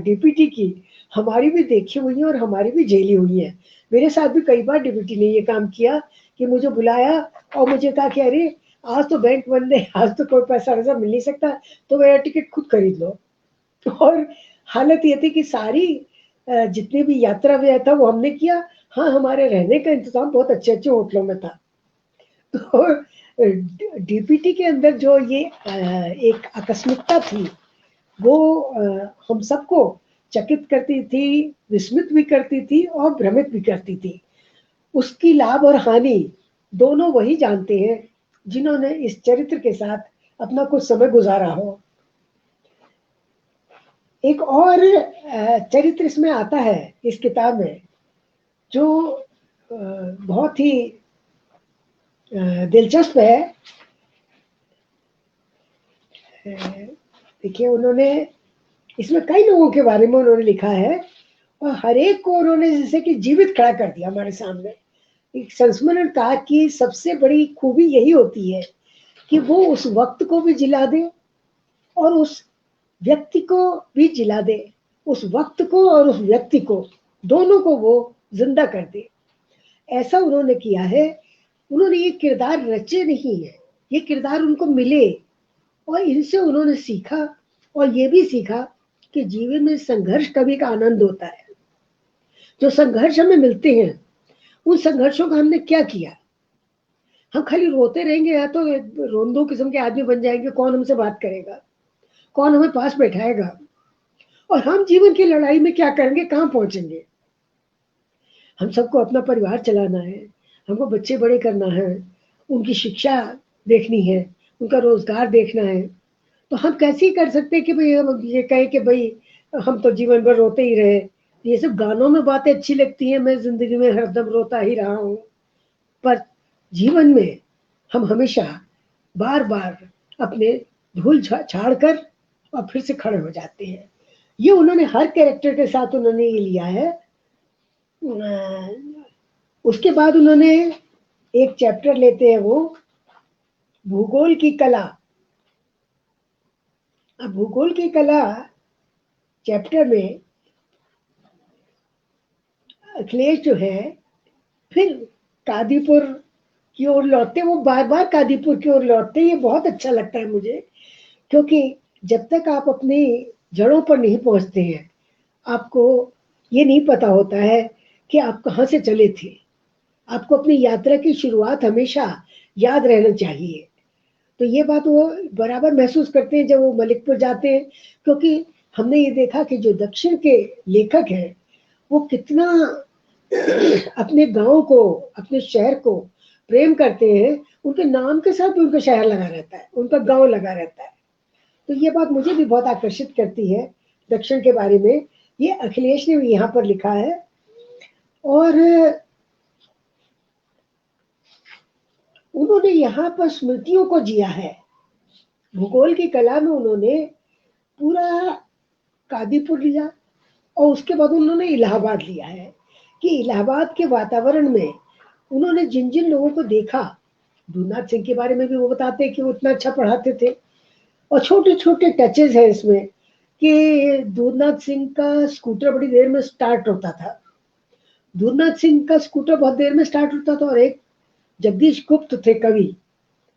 डीपीटी की हमारी भी देखी हुई है और हमारी भी झेली हुई है। मेरे साथ भी कई बार डीपीटी ने ये काम किया कि मुझे बुलाया और मुझे कहा कि अरे आज तो बैंक बंद है, आज तो कोई पैसा वैसा मिल नहीं सकता, तो मेरा टिकट खुद खरीद लो। और हालत ये थी कि सारी जितने भी यात्रा व्यय था वो हमने किया। हाँ, हमारे रहने का इंतजाम बहुत अच्छे अच्छे होटलों में था। तो डीपीटी के अंदर जो ये एक आकस्मिकता थी वो हम सबको चकित करती थी, विस्मित भी करती थी और भ्रमित भी करती थी। उसकी लाभ और हानि दोनों वही जानते हैं जिन्होंने इस चरित्र के साथ अपना कुछ समय गुजारा हो। एक और चरित्र इसमें आता है इस किताब में जो बहुत ही दिलचस्प है। देखिए उन्होंने इसमें कई लोगों के बारे में उन्होंने लिखा है और हर एक को उन्होंने जैसे कि जीवित खड़ा कर दिया हमारे सामने। एक संस्मरण का की सबसे बड़ी खूबी यही होती है कि वो उस वक्त को भी जिला दे और उस व्यक्ति को भी जिला दे। उस वक्त को और उस व्यक्ति को दोनों को वो जिंदा कर दे। ऐसा उन्होंने किया है। उन्होंने ये किरदार रचे नहीं है, ये किरदार उनको मिले और इनसे उन्होंने सीखा और ये भी सीखा कि जीवन में संघर्ष का भी एक आनंद होता है। जो संघर्ष हमें मिलते हैं उन संघर्षों का हमने क्या किया। हम खाली रोते रहेंगे या तो रोंदो किस्म के आदमी बन जाएंगे, कौन हमसे बात करेगा, कौन हमें पास बैठाएगा, और हम जीवन की लड़ाई में क्या करेंगे, कहाँ पहुंचेंगे। हम सबको अपना परिवार चलाना है, हमको बच्चे बड़े करना है, उनकी शिक्षा देखनी है, उनका रोज़गार देखना है। तो हम कैसे ही कर सकते हैं कि भई हम ये कहें कि भई हम तो जीवन भर रोते ही रहे। ये सब गानों में बातें अच्छी लगती हैं, मैं ज़िंदगी में हरदम रोता ही रहा हूँ। पर जीवन में हम हमेशा बार-बार अपने भूल छाड़ कर और फिर से खड़े हो जाते हैं। ये उन्होंने हर कैरेक्टर के साथ उन्होंने ये लिया है। उसके बाद उन्होंने एक चैप्टर लेते हैं वो भूगोल की कला। अब भूगोल की कला चैप्टर में अखिलेश जो है फिर कादीपुर की ओर लौटते, वो बार-बार कादीपुर की ओर लौटते, ये बहुत अच्छा लगता है मुझे, क्योंकि जब तक आप अपनी जड़ों पर नहीं पहुँचते हैं, आपको ये नहीं पता होता है कि आप कहाँ से चले थे। आपको अपनी यात्रा की शुरुआत हमेशा याद रहना चाहिए। तो ये बात वो बराबर महसूस करते हैं जब वो मलिकपुर जाते हैं, क्योंकि हमने ये देखा कि जो दक्षिण के लेखक हैं, वो कितना अपने गाँव को, अपने शहर को प्रेम करते हैं, उनके नाम के साथ भी उनका शहर लगा रहता है, उनका गाँव लगा रहता है। तो ये बात मुझे भी बहुत आकर्षित करती है दक्षिण के बारे में। ये अखिलेश ने भी यहाँ पर लिखा है और उन्होंने यहाँ पर स्मृतियों को जिया है। भूगोल की कला में उन्होंने पूरा कादीपुर लिया और उसके बाद उन्होंने इलाहाबाद लिया है कि इलाहाबाद के वातावरण में उन्होंने जिन-जिन लोगों को देखा, दूधनाथ सिंह के बारे में भी वो बताते हैं कि वो इतना अच्छा पढ़ाते थे और छोटे-छोटे टचेज़ हैं इसमें कि दूधनाथ सिंह का स्कूटर बड़ी देर में स्टार्ट होता था। दूधनाथ सिंह का स्कूटर बहुत देर में स्टार्ट होता था और एक जगदीश गुप्त थे कवि,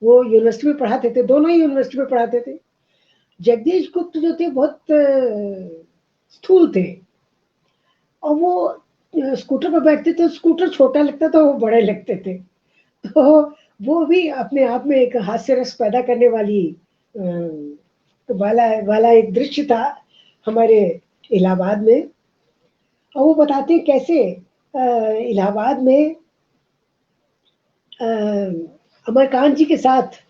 वो यूनिवर्सिटी में पढ़ाते थे, दोनों ही यूनिवर्सिटी में पढ़ाते थे। जगदीश गुप्त जो थे बहुत स्थूल थे और वो स्कूटर पर बैठते थे, स्कूटर छोटा लगता था, वो बड़े लगते थे। तो वो भी अपने आप में एक हास्य रस पैदा करने वाली वाला वाला एक दृश्य था हमारे इलाहाबाद में। और वो बताते हैं कैसे इलाहाबाद में अमरकांत जी के साथ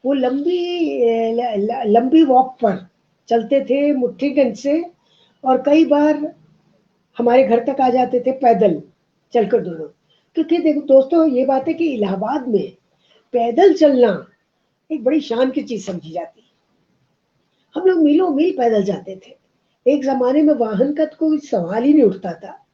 वो लंबी वॉक पर चलते थे मुट्ठीगंज से और कई बार हमारे घर तक आ जाते थे पैदल चलकर दोनों। क्योंकि देखो दोस्तों ये बात है कि इलाहाबाद में पैदल चलना एक बड़ी शान की चीज समझी जाती है। हम लोग मीलों मील पैदल जाते थे। एक ज़माने में वाहन का तो कोई सवाल ही नहीं उठता था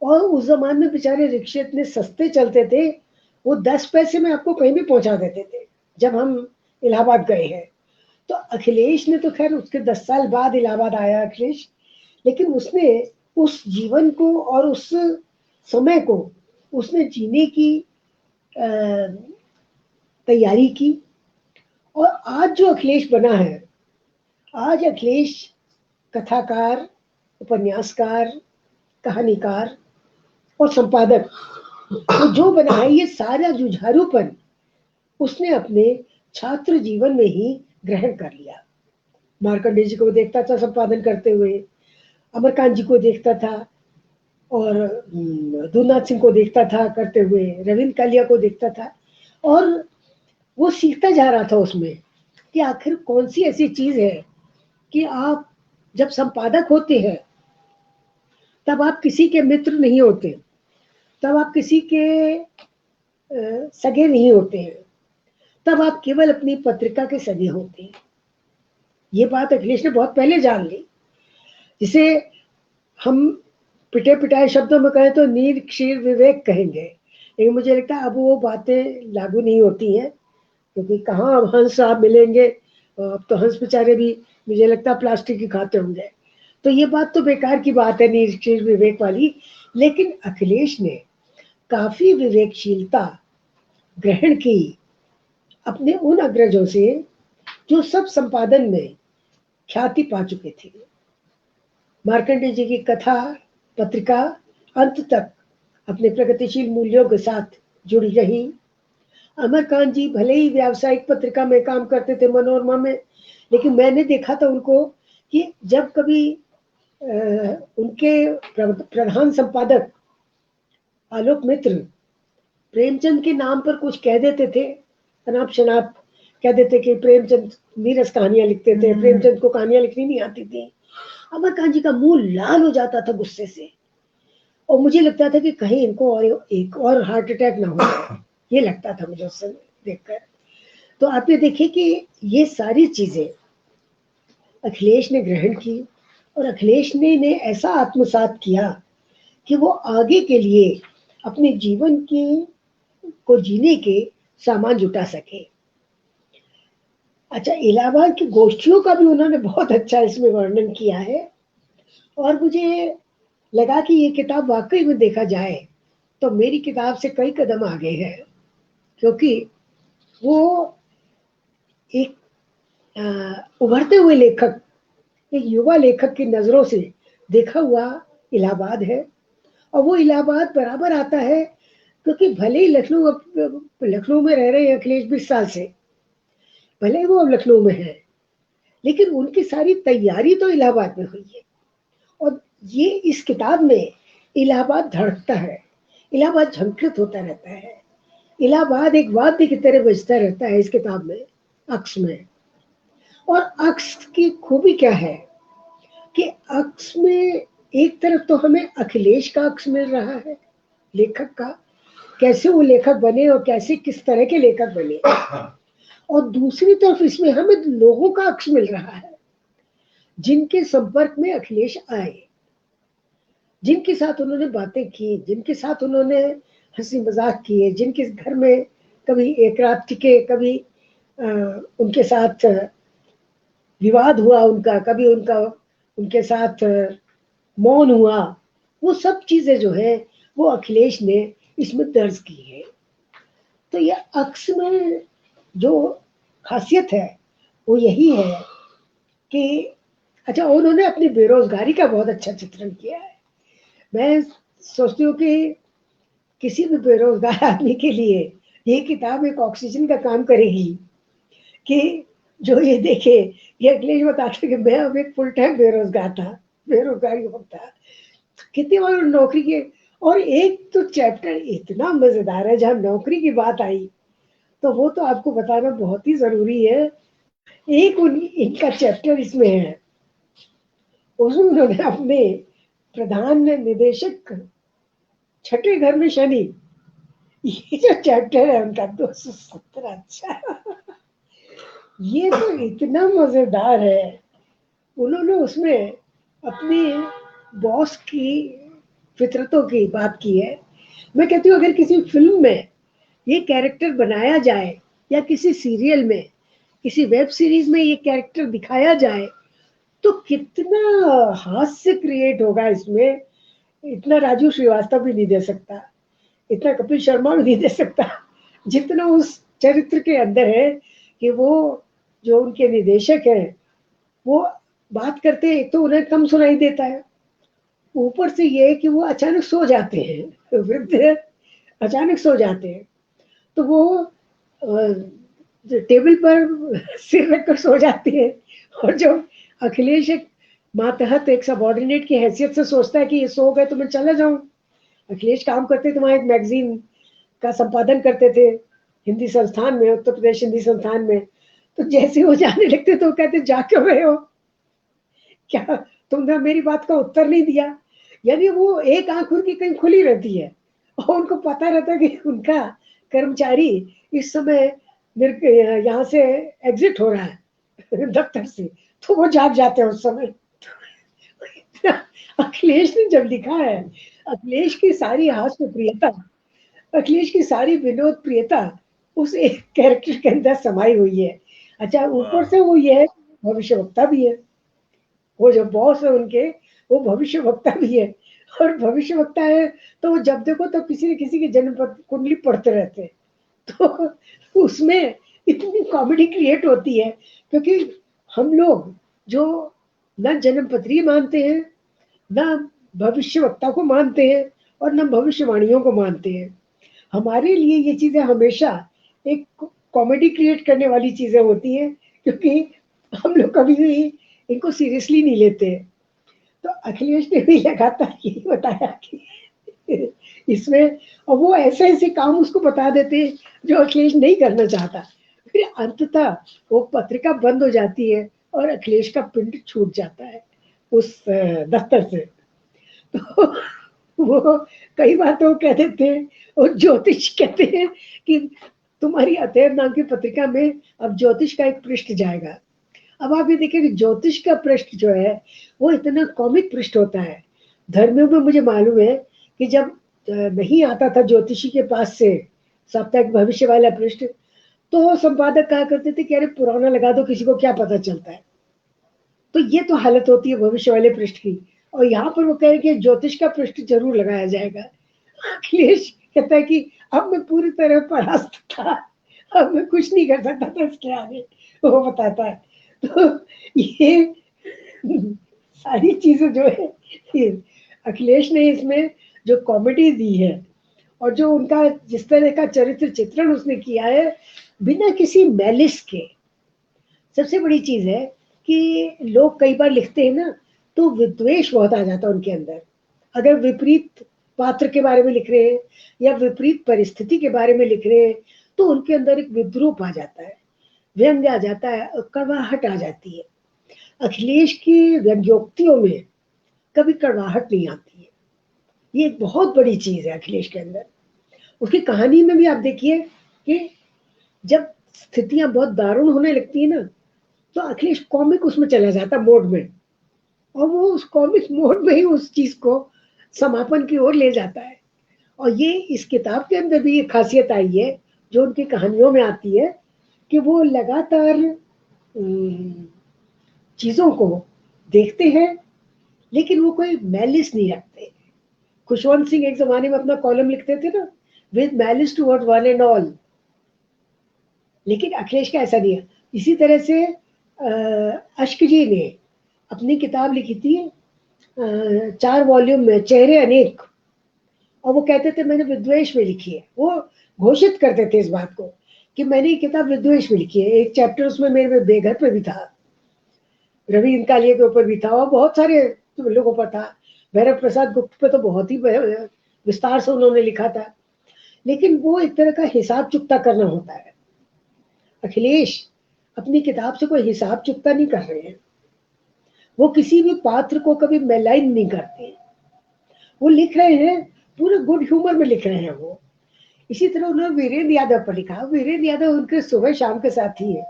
और उस ज़माने में बेचारे रिक्शे इतने सस्ते चलते थे, वो 10 पैसे में आपको कहीं भी पहुँचा देते थे, जब हम इलाहाबाद गए हैं। तो अखिलेश ने तो खैर उसके 10 साल बाद इलाहाबाद आया अखिलेश, लेकिन उसने उस जीवन को और उस समय को उसने जीने की अ, तैयारी की और आज जो अखिलेश बना है, आज अखिलेश कथाकार, उपन्यासकार, कहानीकार और संपादक तो जो बना है ये सारा जुझारूपन उसने अपने छात्र जीवन में ही ग्रहण कर लिया। मार्कंडेय जी को देखता था संपादन करते हुए, अमरकांत जी को देखता था और दूधनाथ सिंह को देखता था करते हुए, रविंद्र कालिया को देखता था और वो सीखता जा रहा था उसमें कि आखिर कौन सी ऐसी चीज है कि आप जब संपादक होते हैं तब आप किसी के मित्र नहीं होते, तब आप किसी के सगे नहीं होते हैं, तब आप केवल अपनी पत्रिका के सगे होते हैं। ये बात अखिलेश ने बहुत पहले जान ली, जिसे हम पिटे पिटाए शब्दों में कहें तो नीर क्षीर विवेक कहेंगे, लेकिन मुझे लगता है अब वो बातें लागू नहीं होती हैं क्योंकि कहाँ अब हंस आप मिलेंगे, अब तो हंस बेचारे भी मुझे लगता है प्लास्टिक ही खाते होंगे, तो ये बात तो बेकार की बात है नीर क्षीर विवेक वाली। लेकिन अखिलेश ने काफी विवेकशीलता ग्रहण की अपने उन अग्रजों से जो सब संपादन में ख्याति पा चुके थे। मार्कंडेय जी की कथा पत्रिका अंत तक अपने प्रगतिशील मूल्यों के साथ जुड़ी रही। अमरकांत जी भले ही व्यावसायिक पत्रिका में काम करते थे मनोरमा में, लेकिन मैंने देखा था उनको कि जब कभी उनके प्रधान संपादक आलोक मित्र प्रेमचंद के नाम पर कुछ कह देते थे, अनाप शनाप कह देते कि प्रेमचंद नीरस कहानियां लिखते थे, प्रेमचंद को कहानियां लिखनी नहीं आती थी। अमर कांत जी का मुंह लाल हो जाता था गुस्से से, और मुझे लगता था कि कहीं इनको और एक और हार्ट अटैक ना हो जाए, ये लगता था मुझे उस समय देखकर। तो आपने देखिए कि ये सारी चीजें अखिलेश ने ग्रहण की, और अखिलेश ने ऐसा आत्मसात किया कि वो आगे के लिए अपने जीवन की को जीने के सामान जुटा सके। अच्छा, इलाहाबाद की गोष्ठियों का भी उन्होंने बहुत अच्छा इसमें वर्णन किया है, और मुझे लगा कि ये किताब वाकई में देखा जाए तो मेरी किताब से कई कदम आगे है, क्योंकि वो एक उभरते हुए लेखक, एक युवा लेखक की नजरों से देखा हुआ इलाहाबाद है। और वो इलाहाबाद बराबर आता है, क्योंकि भले ही लखनऊ में रह रहे हैं अखिलेश 20 साल से, भले ही वो अब लखनऊ में है, लेकिन उनकी सारी तैयारी तो इलाहाबाद में हुई है। और ये इस किताब में इलाहाबाद धड़कता है, इलाहाबाद झंकृत होता रहता है, इलाहाबाद एक वाद्य की तरह बजता रहता है इस किताब में, अक्स में। और अक्स की खूबी क्या है कि अक्स में एक तरफ तो हमें अखिलेश का अक्स मिल रहा है, लेखक का, कैसे वो लेखक बने और कैसे किस तरह के लेखक बने, और दूसरी तरफ इसमें हमें लोगों का अक्स मिल रहा है जिनके संपर्क में अखिलेश आए, जिनके साथ उन्होंने बातें की, जिनके साथ उन्होंने हंसी मजाक किए, जिनके घर में कभी एक रात टिके, कभी उनके साथ विवाद हुआ उनका, कभी उनके साथ मौन हुआ, वो सब चीजें जो है वो अखिलेश ने इसमें दर्ज की है। तो ये अक्स में जो खासियत है वो यही है कि अच्छा, उन्होंने अपनी बेरोजगारी का बहुत अच्छा चित्रण किया है। मैं सोचती हूँ कि किसी भी बेरोजगार आदमी के लिए ये किताब एक ऑक्सीजन का काम करेगी, कि जो ये देखे, ये अखिलेश बताते कि मैं अब एक फुल टाइम बेरोजगार था, बेरोजगारी वक्त था, कितनी बार नौकरी के। और एक तो चैप्टर इतना मजेदार है जहां नौकरी की बात आई, तो वो तो आपको बताना बहुत ही जरूरी है। एक इनका चैप्टर इसमें है, उसमें उन्होंने अपने प्रधान निदेशक छठे घर में शनि, ये जो चैप्टर है उनका 217, अच्छा ये तो इतना मजेदार है। उन्होंने उसमें अपनी बॉस की फितरतों की बात की है। मैं कहती हूँ अगर किसी फिल्म में ये कैरेक्टर बनाया जाए, या किसी सीरियल में, किसी वेब सीरीज में ये कैरेक्टर दिखाया जाए, तो कितना हास्य क्रिएट होगा इसमें। इतना राजू श्रीवास्तव भी नहीं दे सकता, इतना कपिल शर्मा भी नहीं दे सकता, जितना उस चरित्र के अंदर है। कि वो जो उनके निदेशक हैं, वो बात करते हैं, एक तो उन्हें कम सुनाई देता है, ऊपर से ये है कि वो अचानक सो जाते हैं, वृद्ध अचानक सो जाते हैं, तो वो टेबल पर सिर रखकर सो जाते हैं। और जब अखिलेश एक मातहत एक सबॉर्डिनेट की हैसियत से सोचता है कि ये सो गए तो मैं चला जाऊं, अखिलेश काम करते थे वहां एक मैगजीन का संपादन करते थे हिंदी संस्थान में, उत्तर प्रदेश हिंदी संस्थान में। तो जैसे वो जाने लगते तो वो कहते जा क्यों रहे हो, क्या तुमने मेरी बात का उत्तर नहीं दिया। यानी वो एक आंख उनकी कहीं खुली रहती है, और उनको पता रहता है कि उनका कर्मचारी इस समय यहाँ से एग्जिट हो रहा है दफ्तर से, तो वो जाग जाते हैं उस समय। अखिलेश ने जब लिखा है, अखिलेश की सारी हास्य प्रियता, अखिलेश की सारी विनोद प्रियता उस एक कैरेक्टर के अंदर समाई हुई है। अच्छा, ऊपर से वो ये है भविष्यवक्ता भी है, वो जो बॉस है उनके, वो भविष्य वक्ता भी है। और भविष्य वक्ता है तो वो जब देखो तो किसी न किसी की जन्म कुंडली पढ़ते रहते हैं, तो उसमें इतनी कॉमेडी क्रिएट होती है, क्योंकि हम लोग जो न जन्म पत्री मानते हैं, न भविष्य वक्ता को मानते हैं, और न भविष्यवाणियों को मानते हैं, हमारे लिए ये चीजें हमेशा एक कॉमेडी क्रिएट करने वाली चीजें होती हैं, क्योंकि हम लोग कभी भी इनको सीरियसली नहीं लेते। तो अखिलेश ने भी लगातार यही बताया कि इसमें, और वो ऐसे ऐसे काम उसको बता देते हैं जो अखिलेश नहीं करना चाहता। फिर अंततः वो पत्रिका बंद हो जाती है और अखिलेश का पिंड छूट जाता है उस दफ्तर से। तो वो कई बार तो कह देते हैं, और ज्योतिष कहते हैं कि तुम्हारी अतएव नाम की पत्रिका में अब ज्योतिष का एक पृष्ठ जाएगा। अब आप ये देखिए कि ज्योतिष का पृष्ठ जो है वो इतना कॉमिक पृष्ठ होता है। धर्मियों में मुझे मालूम है कि जब नहीं आता था ज्योतिषी के पास से साप्ताहिक भविष्य वाला पृष्ठ, तो संपादक कहा करते थे कि अरे पुराना लगा दो, किसी को क्या पता चलता है। तो ये तो हालत होती है भविष्य वाले पृष्ठ की। और यहाँ पर वो कह रहे कि ज्योतिष का पृष्ठ जरूर लगाया जाएगा। अखिलेश कहता है कि अब मैं पूरी तरह परास्त था, अब मैं कुछ नहीं कर सकता था इसके आगे, वो बताता है। तो ये सारी चीजें जो है, ये अखिलेश ने इसमें जो कॉमेडी दी है और जो उनका जिस तरह का चरित्र चित्रण उसने किया है बिना किसी मैलिस के। सबसे बड़ी चीज है कि लोग कई बार लिखते हैं ना, तो विद्वेष बहुत आ जाता है उनके अंदर। अगर विपरीत पात्र के बारे में लिख रहे हैं या विपरीत परिस्थिति के बारे में लिख रहे हैं, तो उनके अंदर एक विद्रूप आ जाता है, व्यंग्य आ जाता है, कड़वाहट आ जाती है। अखिलेश की व्यंग्योक्तियों में कभी कड़वाहट नहीं आती है। ये एक बहुत बड़ी चीज है अखिलेश के अंदर। उसकी कहानी में भी आप देखिए कि जब स्थितियां बहुत दारुण होने लगती है ना, तो अखिलेश कॉमिक उसमें चला जाता मोड में, और वो उस कॉमिक मोड में ही उस चीज को समापन की ओर ले जाता है। और ये इस किताब के अंदर भी ये खासियत आई है जो उनकी कहानियों में आती है कि वो लगातार चीजों को देखते हैं, लेकिन वो कोई मैलिस नहीं रखते। खुशवंत सिंह एक जमाने में अपना कॉलम लिखते थे ना, with malice toward one and all, लेकिन अखिलेश का ऐसा नहीं है। इसी तरह से अश्क जी ने अपनी किताब लिखी थी 4 वॉल्यूम में, चेहरे अनेक, और वो कहते थे मैंने विद्वेष में लिखी है। वो घोषित करते थे इस बात को कि मैंने ये किताब विद्वेष में लिखी है। एक चैप्टर उसमें मेरे बेघर पे भी था, रवि इंकालिया के ऊपर भी था, और बहुत सारे लोगों पर था। भैरव प्रसाद गुप्त पे तो बहुत ही विस्तार से उन्होंने लिखा था। लेकिन वो एक तरह का हिसाब चुकता करना होता है। अखिलेश अपनी किताब से कोई हिसाब चुकता नहीं कर रहे हैं। वो किसी भी पात्र को कभी मेलाइन नहीं करते। वो लिख रहे हैं, पूरे गुड ह्यूमर में लिख रहे हैं वो। इसी तरह उन्होंने वीरेंद्र यादव पर लिखा। वीरेंद्र यादव उनके सुबह शाम के साथी है।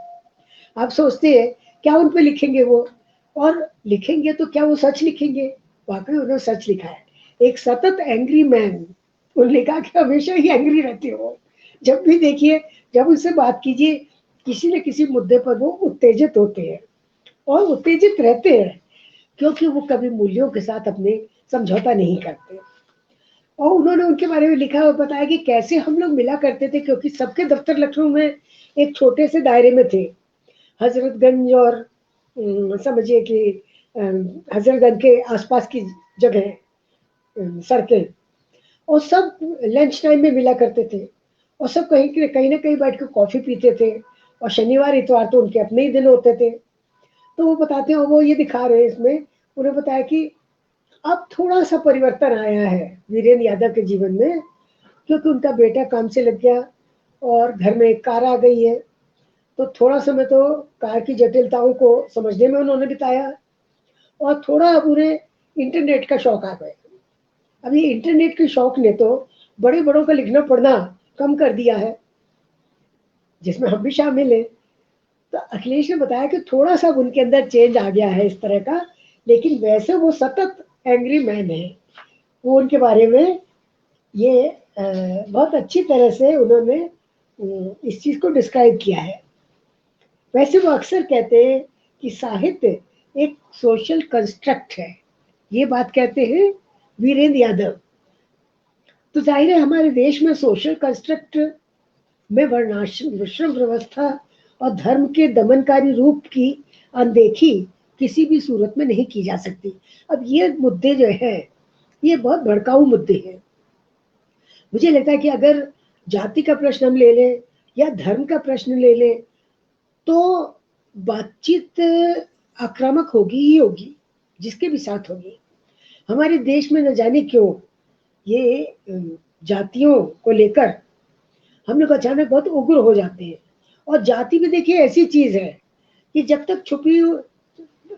आप सोचते हैं क्या उन पे लिखेंगे वो, और लिखेंगे तो क्या वो सच लिखेंगे? वाकई उन्होंने सच लिखा है। एक सतत एंग्री मैन, उन्होंने कहा कि हमेशा ही एंग्री रहते हो। जब भी देखिए, जब उनसे बात कीजिए किसी न किसी मुद्दे पर, वो उत्तेजित होते हैं और उत्तेजित रहते हैं, क्योंकि वो कभी मूल्यों के साथ अपने समझौता नहीं करते। और उन्होंने उनके बारे में लिखा और बताया कि कैसे हम लोग मिला करते थे, क्योंकि सबके दफ्तर लखनऊ में एक छोटे से दायरे में थे। हजरतगंज और समझिए कि हजरतगंज के आसपास की जगह सड़कें, और सब लंच टाइम में मिला करते थे, और सब कहीं ना कहीं बैठ कर कॉफी पीते थे। और शनिवार इतवार तो उनके अपने ही दिन होते थे। तो वो बताते हैं, वो ये दिखा रहे हैं इसमें, उन्हें बताया कि अब थोड़ा सा परिवर्तन आया है वीरेंद्र यादव के जीवन में, क्योंकि उनका बेटा काम से लग गया और घर में एक कार आ गई है। तो थोड़ा समय तो कार की जटिलताओं को समझने में उन्होंने बिताया, और थोड़ा अब उन्हें इंटरनेट का शौक आ गया। अब ये इंटरनेट के शौक ने तो बड़े बड़ों का लिखना पढ़ना कम कर दिया है, जिसमें हम भी शामिल हैं। तो अखिलेश ने बताया कि थोड़ा सा उनके अंदर चेंज आ गया है इस तरह का, लेकिन वैसे वो सतत एंग्री मैन है। वो उनके बारे में ये बहुत अच्छी तरह से उन्होंने इस चीज को डिस्क्राइब किया है। वैसे वो अक्सर कहते हैं कि साहित्य एक सोशल कंस्ट्रक्ट है, ये बात कहते हैं वीरेंद्र यादव। तो जाहिर है हमारे देश में सोशल कंस्ट्रक्ट में वर्णाश्रम विश्रम व्यवस्था और धर्म के दमनकारी रूप की अनदेखी किसी भी सूरत में नहीं की जा सकती। अब ये मुद्दे जो है ये बहुत भड़काऊ मुद्दे हैं। मुझे लगता है कि अगर जाति का प्रश्न हम ले लें या धर्म का प्रश्न ले लें, तो बातचीत आक्रामक होगी ही होगी, जिसके भी साथ होगी। हमारे देश में न जाने क्यों ये जातियों को लेकर हम लोग अचानक बहुत उग्र हो जाते हैं। और जाति भी देखिए ऐसी चीज है कि जब तक छुपी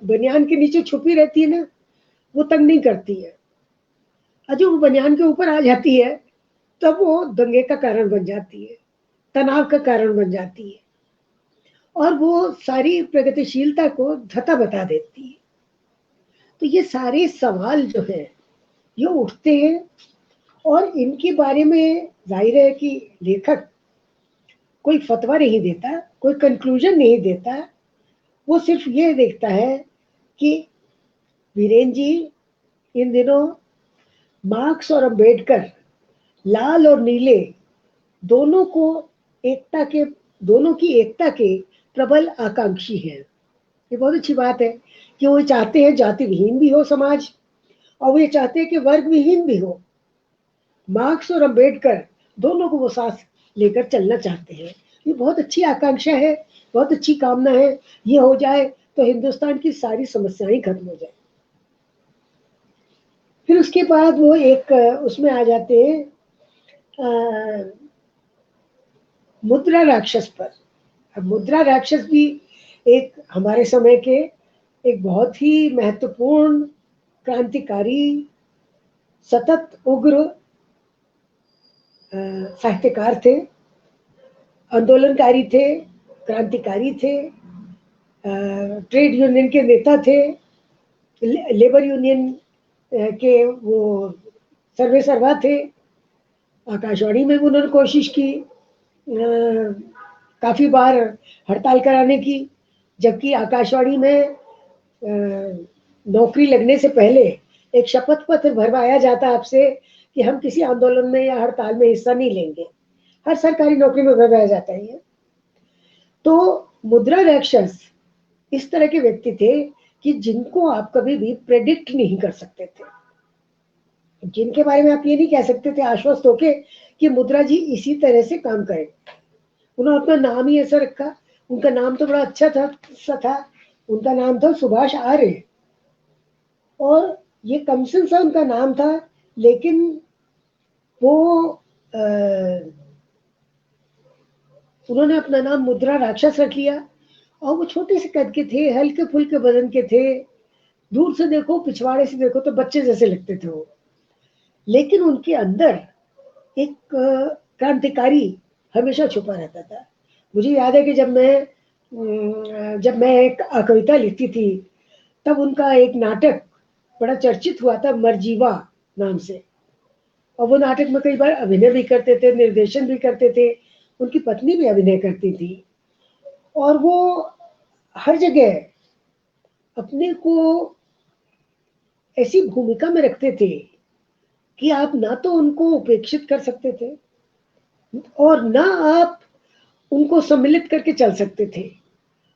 बनियान के नीचे छुपी रहती है ना, वो तंग नहीं करती है, और जो बनियान के ऊपर आ जाती है तब वो दंगे का कारण बन जाती है, तनाव का कारण बन जाती है, और वो सारी प्रगतिशीलता को धता बता देती है। तो ये सारे सवाल जो है ये उठते हैं, और इनके बारे में जाहिर है कि लेखक कोई फतवा नहीं देता, कोई कंक्लूजन नहीं देता, वो सिर्फ ये देखता है कि वीरेन जी इन दिनों मार्क्स और अम्बेडकर लाल और नीले दोनों को एकता के दोनों की एकता के प्रबल आकांक्षी हैं। ये बहुत अच्छी बात है कि वो चाहते हैं जाति विहीन भी हो समाज, और वो ये चाहते हैं कि वर्ग विहीन भी हो। मार्क्स और अम्बेडकर दोनों को वो साथ लेकर चलना चाहते हैं। ये बहुत अच्छी आकांक्षा है, बहुत अच्छी कामना है। ये हो जाए तो हिंदुस्तान की सारी समस्याएं खत्म हो जाए। फिर उसके बाद वो एक उसमें आ जाते हैं मुद्रा राक्षस पर। अब मुद्रा राक्षस भी एक हमारे समय के एक बहुत ही महत्वपूर्ण क्रांतिकारी, सतत उग्र साहित्यकार थे, आंदोलनकारी थे, क्रांतिकारी थे, ट्रेड यूनियन के नेता थे, लेबर यूनियन के वो सर्वे सर्वा थे। आकाशवाणी में भी उन्होंने कोशिश की काफी बार हड़ताल कराने की, जबकि आकाशवाणी में नौकरी लगने से पहले एक शपथ पत्र भरवाया जाता आपसे कि हम किसी आंदोलन में या हड़ताल में हिस्सा नहीं लेंगे। हर सरकारी नौकरी में भरवाया जाता है ये। तो मुद्रा राक्षस इस तरह के व्यक्ति थे कि जिनको आप कभी भी प्रेडिक्ट नहीं कर सकते थे, जिनके बारे में आप ये नहीं कह सकते थे आश्वस्त होके कि मुद्रा जी इसी तरह से काम करें। उन्होंने अपना नाम ही ऐसा रखा, उनका नाम तो बड़ा अच्छा था, उनका नाम था सुभाष आर्य, और ये कमसन सा उनका नाम था, लेकिन वो उन्होंने अपना नाम मुद्रा राक्षस रख लिया। और वो छोटे से कद के थे, हल्के फुल्के बदन के थे, दूर से देखो पिछवाड़े से देखो तो बच्चे जैसे लगते थे वो, लेकिन उनके अंदर एक क्रांतिकारी हमेशा छुपा रहता था। मुझे याद है कि जब मैं एक कविता लिखती थी, तब उनका एक नाटक बड़ा चर्चित हुआ था, मरजीवा नाम से, और वो नाटक में कई बार अभिनय भी करते थे, निर्देशन भी करते थे, उनकी पत्नी भी अभिनय करती थी, और वो हर जगह अपने को ऐसी भूमिका में रखते थे कि आप ना तो उनको उपेक्षित कर सकते थे और ना आप उनको सम्मिलित करके चल सकते थे।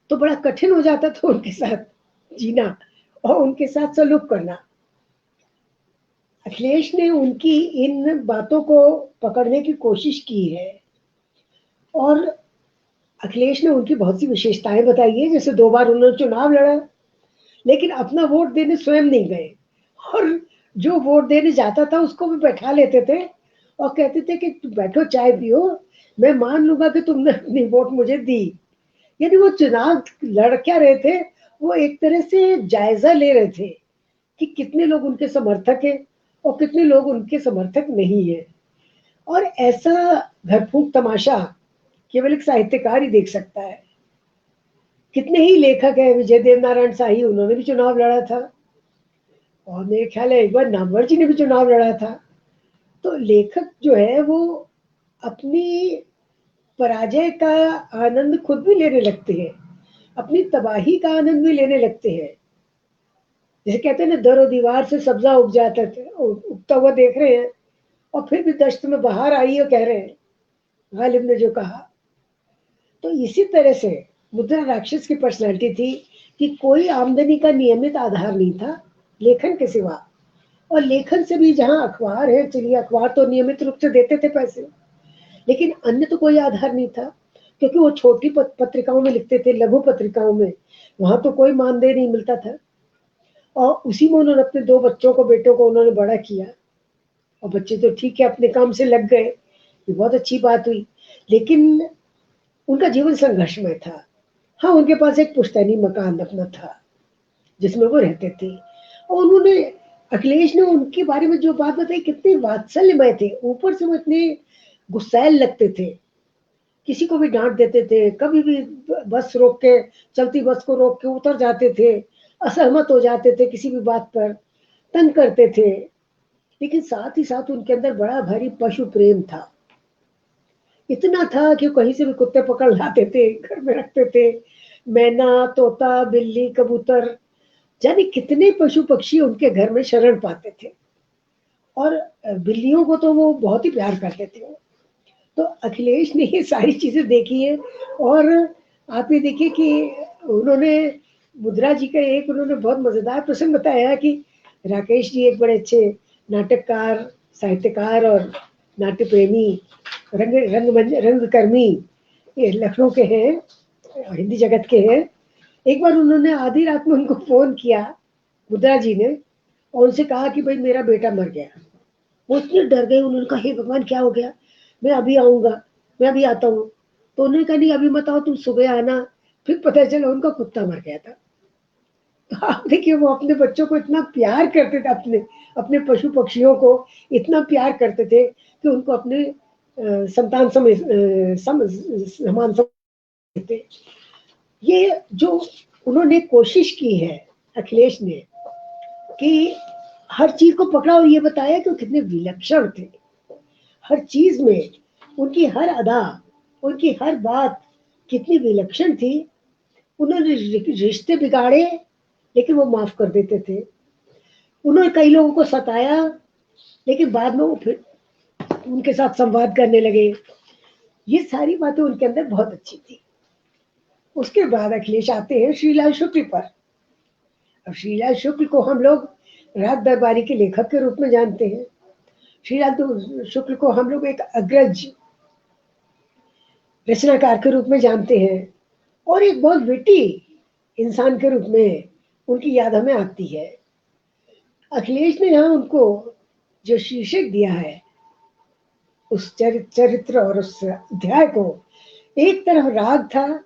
तो बड़ा कठिन हो जाता था उनके साथ जीना और उनके साथ सलूक करना। अखिलेश ने उनकी इन बातों को पकड़ने की कोशिश की है, और अखिलेश ने उनकी बहुत सी विशेषताएं बताई है। जैसे 2 बार उन्होंने चुनाव लड़ा, लेकिन अपना वोट देने स्वयं नहीं गए, और जो वोट देने जाता था उसको भी बैठा लेते थे और कहते थे कि बैठो चाय पियो, मैं मान लूंगा कि तुमने अपनी वोट मुझे दी। यानी वो चुनाव लड़ क्या रहे थे, वो एक तरह से जायजा ले रहे थे कि कितने लोग उनके समर्थक हैं और कितने लोग उनके समर्थक नहीं है। और ऐसा घरफूक तमाशा केवल एक साहित्यकार ही देख सकता है। कितने ही लेखक है, विजय देव नारायण शाही, उन्होंने भी चुनाव लड़ा था, और मेरे ख्याल है एक बार नामवर जी ने भी चुनाव लड़ा था। तो लेखक जो है वो अपनी पराजय का आनंद खुद भी लेने लगते हैं, अपनी तबाही का आनंद भी लेने लगते हैं। जैसे कहते हैं ना, दरो दीवार से सब्जा उग जाता थे, उगता हुआ देख रहे हैं और फिर भी दश्त में बाहर आई है कह रहे हैं, गालिब ने जो कहा। तो इसी तरह से मुद्रा राक्षस की पर्सनालिटी थी कि कोई आमदनी का नियमित आधार नहीं था लेखन के सिवा। और लेखन से भी, जहां अखबार है, चलिए अखबार तो नियमित रूप से देते थे पैसे, लेकिन अन्य तो कोई आधार नहीं था, क्योंकि वो छोटी पत्रिकाओं में लिखते थे, लघु पत्रिकाओं में, वहां तो कोई मानदेय नहीं मिलता था। और उसी में उन्होंने अपने 2 बच्चों को, बेटों को उन्होंने बड़ा किया। और बच्चे तो ठीक है अपने काम से लग गए, ये बहुत अच्छी बात हुई। लेकिन उनका जीवन संघर्षमय था। हाँ, उनके पास एक पुश्तैनी मकान अपना था, जिसमें वो रहते थे। और उन्होंने अखिलेश ने उनके बारे में जो बात बताई कितने वात्सल्यमय थे, ऊपर से वो इतने गुस्सैल लगते थे, किसी को भी डांट देते थे, कभी भी बस रोक के, चलती बस को रोक के उतर जाते थे, असहमत हो जाते थे किसी भी बात पर, तंग करते थे। लेकिन साथ ही साथ उनके अंदर बड़ा भारी पशु प्रेम था, इतना था कि कहीं से भी कुत्ते पकड़ लाते थे, घर में रखते थे। मैना, तोता, बिल्ली, कबूतर, जाने कितने पशु पक्षी उनके घर में शरण पाते थे। और बिल्लियों को तो वो बहुत ही प्यार करते थे। तो अखिलेश ने ये सारी चीजें देखी है। और आप ये देखिए कि उन्होंने मुद्रा जी का एक उन्होंने बहुत मजेदार प्रसंग बताया कि राकेश जी एक बड़े अच्छे नाटककार, साहित्यकार और नाट्य प्रेमी, रंगकर्मी, ये लखनऊ के हैं, हिंदी जगत के हैं। एक बार उन्होंने आधी रात में उनको फोन किया, मुद्रा जी ने, और उनसे कहा कि भाई मेरा बेटा मर गया। वो इतने डर गए, उन्होंने कहा हे भगवान क्या हो गया, मैं अभी आऊंगा, मैं अभी आता हूँ। तो उन्होंने कहा नहीं अभी मत आओ, तुम सुबह आना। फिर पता चला उनका कुत्ता मर गया था। तो आप देखिए वो अपने बच्चों को इतना प्यार करते थे, अपने अपने पशु पक्षियों को इतना प्यार करते थे कि उनको अपने संतान समान समझते थे। ये जो उन्होंने कोशिश की है अखिलेश ने कि हर चीज को पकड़ा और ये बताया कि वो कितने विलक्षण थे हर चीज में, उनकी हर अदा, उनकी हर बात कितनी विलक्षण थी। उन्होंने रिश्ते बिगाड़े लेकिन वो माफ कर देते थे। उन्होंने कई लोगों को सताया लेकिन बाद में वो फिर उनके साथ संवाद करने लगे। ये सारी बातें उनके अंदर बहुत अच्छी थी। उसके बाद अखिलेश आते हैं श्रीलाल शुक्ल पर। अब श्रीलाल शुक्ल को हम लोग राग दरबारी के लेखक के रूप में जानते हैं। श्रीलाल शुक्ल को हम लोग एक अग्रज रचनाकार के रूप में जानते हैं और एक बहुत विटी इंसान के रूप में उनकी याद हमें आती है। अखिलेश ने यहाँ उनको जो शीर्षक दिया है उस चरित्र और उस अध्याय को, एक तरफ राग था,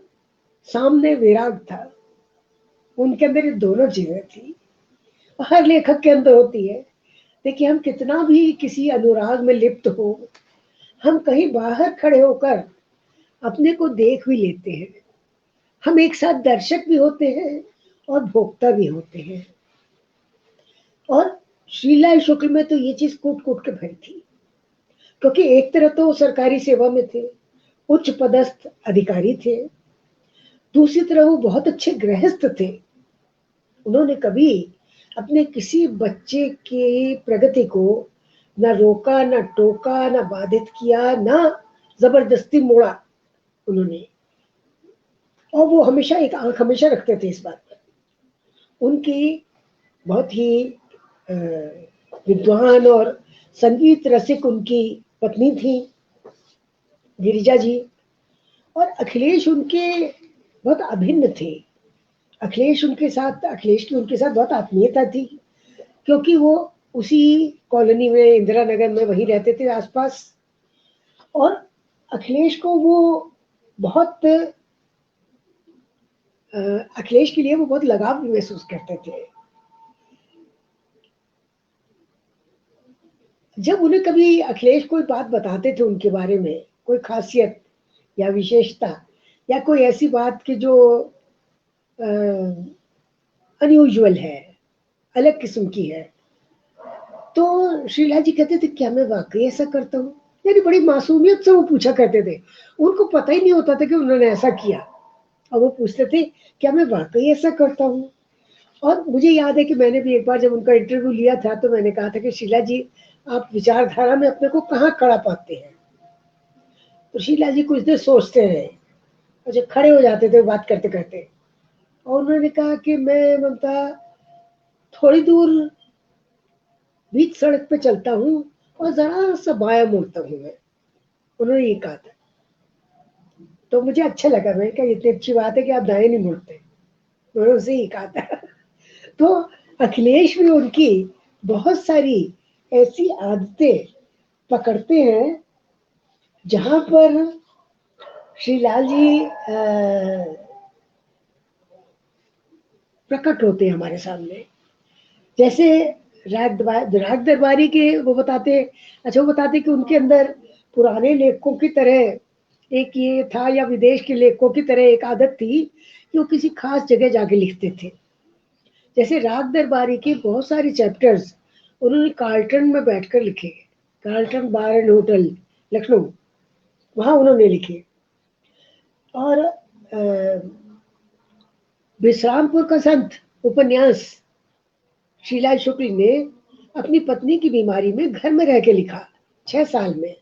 सामने विराग था। उनके अंदर ये दोनों चीजें थी, हर लेखक के अंदर होती है। देखिए हम कितना भी किसी अनुराग में लिप्त हो, हम कहीं बाहर खड़े होकर अपने को देख भी लेते हैं। हम एक साथ दर्शक भी होते हैं और भोक्ता भी होते हैं। और श्रीलाल शुक्ल में तो ये चीज कूट कूट के भरी थी, क्योंकि एक तरह तो सरकारी सेवा में थे, उच्च पदस्थ अधिकारी थे, दूसरी तरह वो बहुत अच्छे गृहस्थ थे। उन्होंने कभी अपने किसी बच्चे की प्रगति को ना रोका, ना टोका, ना बाधित किया, ना जबरदस्ती मोड़ा उन्होंने। और वो हमेशा एक आंख हमेशा रखते थे इस बात पर। उनकी बहुत ही विद्वान और संगीत रसिक उनकी पत्नी थी गिरिजा जी। और अखिलेश उनके बहुत अभिन्न थे। अखिलेश की उनके साथ बहुत आत्मीयता थी, क्योंकि वो उसी कॉलोनी में, इंदिरा नगर में वहीं रहते थे आसपास। और अखिलेश को वो बहुत अखिलेश के लिए वो बहुत लगाव भी महसूस करते थे। जब उन्हें कभी अखिलेश कोई बात बताते थे उनके बारे में, कोई खासियत या विशेषता या कोई ऐसी बात की जो अनयूजुअल है, अलग किस्म की है, तो श्रीलाल जी कहते थे क्या मैं वाकई ऐसा करता हूँ। यानी बड़ी मासूमियत से वो पूछा करते थे, उनको पता ही नहीं होता था कि उन्होंने ऐसा किया। और वो पूछते थे क्या मैं वाकई ऐसा करता हूँ। और मुझे याद है कि मैंने भी एक बार जब उनका इंटरव्यू लिया था तो मैंने कहा था कि शीला जी आप विचारधारा में अपने को कहाँ खड़ा पाते हैं। तो शीला जी कुछ देर सोचते रहे और जब खड़े हो जाते थे बात करते करते, और उन्होंने कहा कि मैं ममता थोड़ी दूर बीच सड़क पे चलता हूँ और जरा सा बाया मुड़ता हूँ मैं। उन्होंने ये कहा था, तो मुझे अच्छा लगा। मैंने कहा इतनी अच्छी बात है कि आप दाएं नहीं मुड़ते। उन्होंने उसे ही कहा था। तो अखिलेश में उनकी बहुत सारी ऐसी आदतें पकड़ते हैं जहाँ पर श्री लाल जी प्रकट होते हैं हमारे सामने। जैसे राग दरबारी के वो बताते कि उनके अंदर पुराने लेखकों की तरह एक ये था, या विदेश के लेखकों की तरह एक आदत थी कि वो किसी खास जगह जाके लिखते थे। जैसे राग दरबारी के बहुत सारे चैप्टर्स उन्होंने कार्लटन में बैठकर लिखे, Carlton bar and hotel Lucknow, वहां उन्होंने लिखे। और विश्रामपुर का संत उपन्यास शीला शुक्ल ने अपनी पत्नी की बीमारी में घर में रह के लिखा 6 साल में।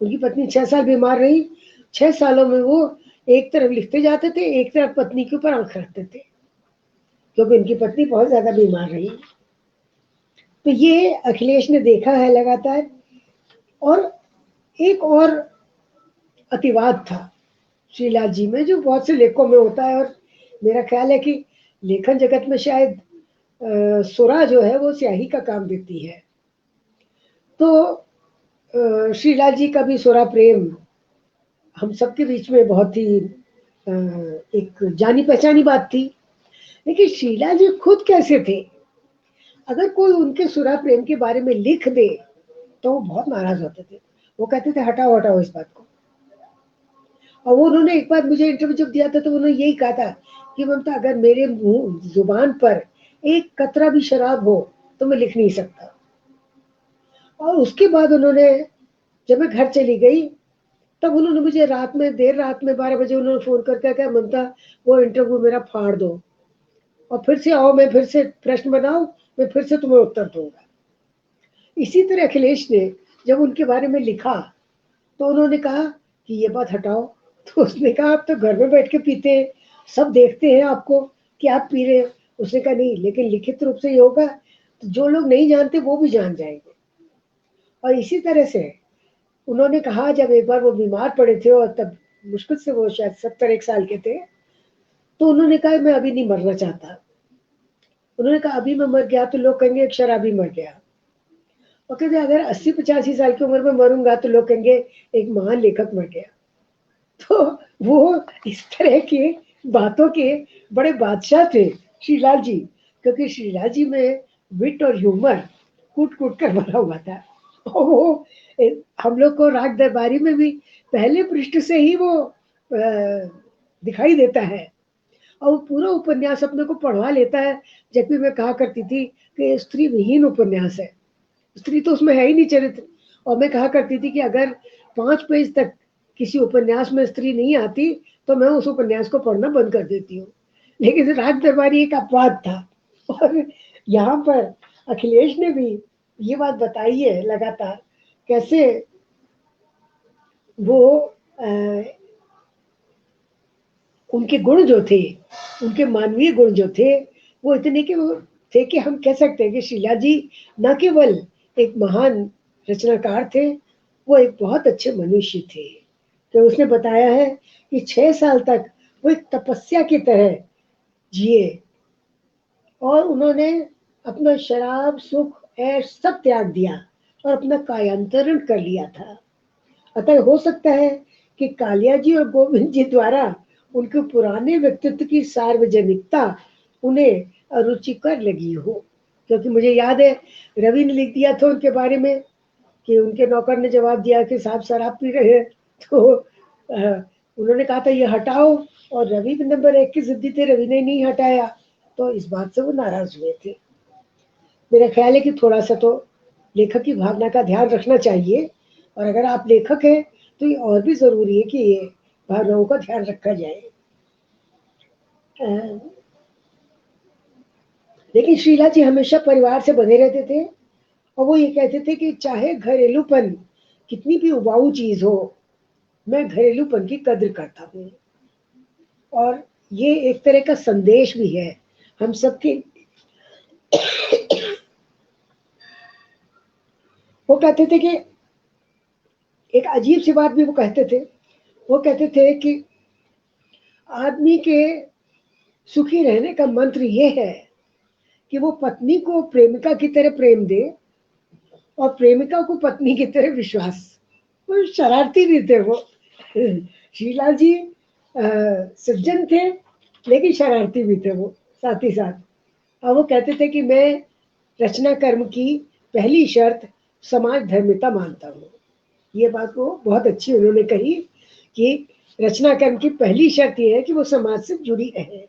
उनकी पत्नी 6 साल बीमार रही। 6 सालों में वो एक तरफ लिखते जाते थे, एक तरफ पत्नी के ऊपर आंख रखते थे, क्योंकि उनकी पत्नी बहुत ज्यादा बीमार रही। तो ये अखिलेश ने देखा है लगातार। और एक और अतिवाद था शीला जी में, जो बहुत से लेखकों में होता है, और मेरा ख्याल है कि लेखन जगत में शायद सुरा जो है वो स्याही का काम देती है। तो शीला जी का भी सुरा प्रेम हम सबके बीच में बहुत ही एक जानी पहचानी बात थी। लेकिन शीला जी खुद कैसे थे? अगर कोई उनके सुरा प्रेम के बारे में लिख दे तो वो बहुत नाराज होते थे। वो कहते थे हटाओ हटाओ इस बात को। और वो उन्होंने एक बार मुझे इंटरव्यू जब दिया था तो उन्होंने यही कहा था कि ममता, अगर मेरे मुंह जुबान पर एक कतरा भी शराब हो तो मैं लिख नहीं सकता। और उसके बाद उन्होंने, जब मैं घर चली गई, तब उन्होंने मुझे रात में, देर रात में 12 बजे उन्होंने फोन करके कहा, ममता वो इंटरव्यू मेरा फाड़ दो और फिर से आओ, मैं फिर से प्रश्न बनाओ, मैं फिर से तुम्हें उत्तर दूंगा। इसी तरह अखिलेश ने जब उनके बारे में लिखा तो उन्होंने कहा कि ये बात हटाओ। तो उसने कहा आप तो घर में बैठ के पीते हैं, सब देखते हैं आपको कि आप पी रहे हो। उसने कहा नहीं, लेकिन लिखित रूप से ये होगा तो जो लोग नहीं जानते वो भी जान जाएंगे। और इसी तरह से उन्होंने कहा, जब एक बार वो बीमार पड़े थे और तब मुश्किल से वो शायद 70 साल के थे, तो उन्होंने कहा मैं अभी नहीं मरना चाहता। उन्होंने कहा अभी मैं मर गया तो लोग कहेंगे एक शराबी मर गया, और कहते अगर 80-85 साल की उम्र में मरूंगा तो लोग कहेंगे एक महान लेखक मर गया। तो वो इस तरह की बातों के बड़े बादशाह थे श्रीलाल जी, क्योंकि श्रीलाल जी में विट और ह्यूमर कूट कूट कर भरा हुआ था। और वो हम लोग को राग दरबारी में भी पहले पृष्ठ से ही वो दिखाई देता है, और वो पूरा उपन्यास अपने को पढ़वा लेता है। जब भी मैं कहा करती थी कि स्त्री विहीन उपन्यास है, स्त्री तो उसमें है ही नहीं चरित्र। और मैं कहा करती थी कि अगर 5 पेज तक किसी उपन्यास में स्त्री नहीं आती तो मैं उस उपन्यास को पढ़ना बंद कर देती हूँ। लेकिन राग दरबारी एक अपवाद था। और यहाँ पर अखिलेश ने भी ये बात बताई है लगातार, कैसे वो उनके गुण जो थे, उनके मानवीय गुण जो थे, वो इतने के वो थे कि हम कह सकते हैं कि शीला जी न केवल एक महान रचनाकार थे, वो एक बहुत अच्छे मनुष्य थे। तो उसने बताया है कि 6 साल तक वो एक तपस्या की तरह जिए, और उन्होंने अपना शराब, सुख, ऐश सब त्याग दिया और अपना कायांतरण कर लिया था। अतः हो सकता है कि कालिया जी और गोविंद जी द्वारा उनके पुराने व्यक्तित्व की सार्वजनिकता उन्हें अरुचिकर लगी हो। क्योंकि मुझे याद है रवि ने लिख दिया था उनके बारे में कि उनके नौकर ने जवाब दिया कि साहब शराब पी रहे हैं, तो उन्होंने कहा था ये हटाओ, और रवि नंबर 1 की जिद्दी थे, रवि ने नहीं हटाया, तो इस बात से वो नाराज हुए थे। मेरा ख्याल है कि थोड़ा सा तो लेखक की भावना का ध्यान रखना चाहिए, और अगर आप लेखक हैं तो ये और भी जरूरी है कि ये भावनाओं का ध्यान रखा जाए। लेकिन शीला जी हमेशा परिवार से बंधे रहते थे, और वो ये कहते थे कि चाहे घरेलूपन कितनी भी उबाऊ चीज हो, मैं घरेलूपन की कद्र करता हूँ। और ये एक तरह का संदेश भी है हम सबके। वो कहते थे कि एक अजीब सी बात भी वो कहते थे, वो कहते थे कि आदमी के सुखी रहने का मंत्र ये है कि वो पत्नी को प्रेमिका की तरह प्रेम दे और प्रेमिका को पत्नी की तरह विश्वास। वो शरारती भी थे वो। शीला जी सज्जन थे लेकिन शरारती भी थे वो साथ ही साथ। और वो कहते थे कि मैं रचना कर्म की पहली शर्त समाज धर्मिता मानता हूँ। ये बात वो बहुत अच्छी उन्होंने कही कि रचना कर्म की पहली शर्त ये है कि वो समाज से जुड़ी रहे।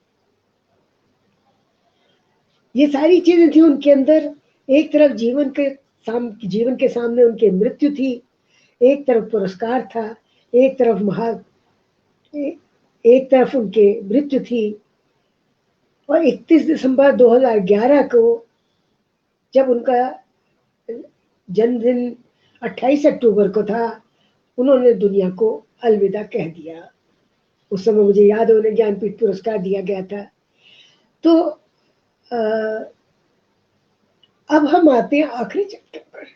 ये सारी चीजें थी उनके अंदर। एक तरफ जीवन के सामने उनकी मृत्यु थी, एक तरफ पुरस्कार था, एक तरफ एक तरफ उनके मृत्यु थी। और 31 दिसंबर 2011 को जब उनका जन्मदिन 28 अक्टूबर को था, उन्होंने दुनिया को अलविदा कह दिया। उस समय मुझे याद है उन्हें ज्ञानपीठ पुरस्कार दिया गया था। तो अब हम आते हैं आखिरी चैप्टर पर।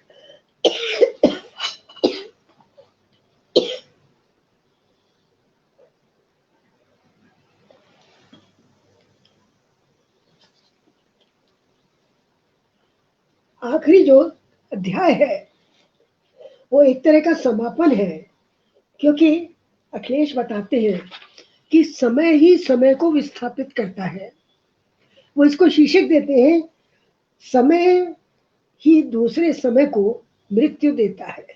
आखिरी जो अध्याय है वो एक तरह का समापन है, क्योंकि अखिलेश बताते हैं कि समय ही समय को विस्थापित करता है। वो इसको शीर्षक देते हैं, समय ही दूसरे समय को मृत्यु देता है।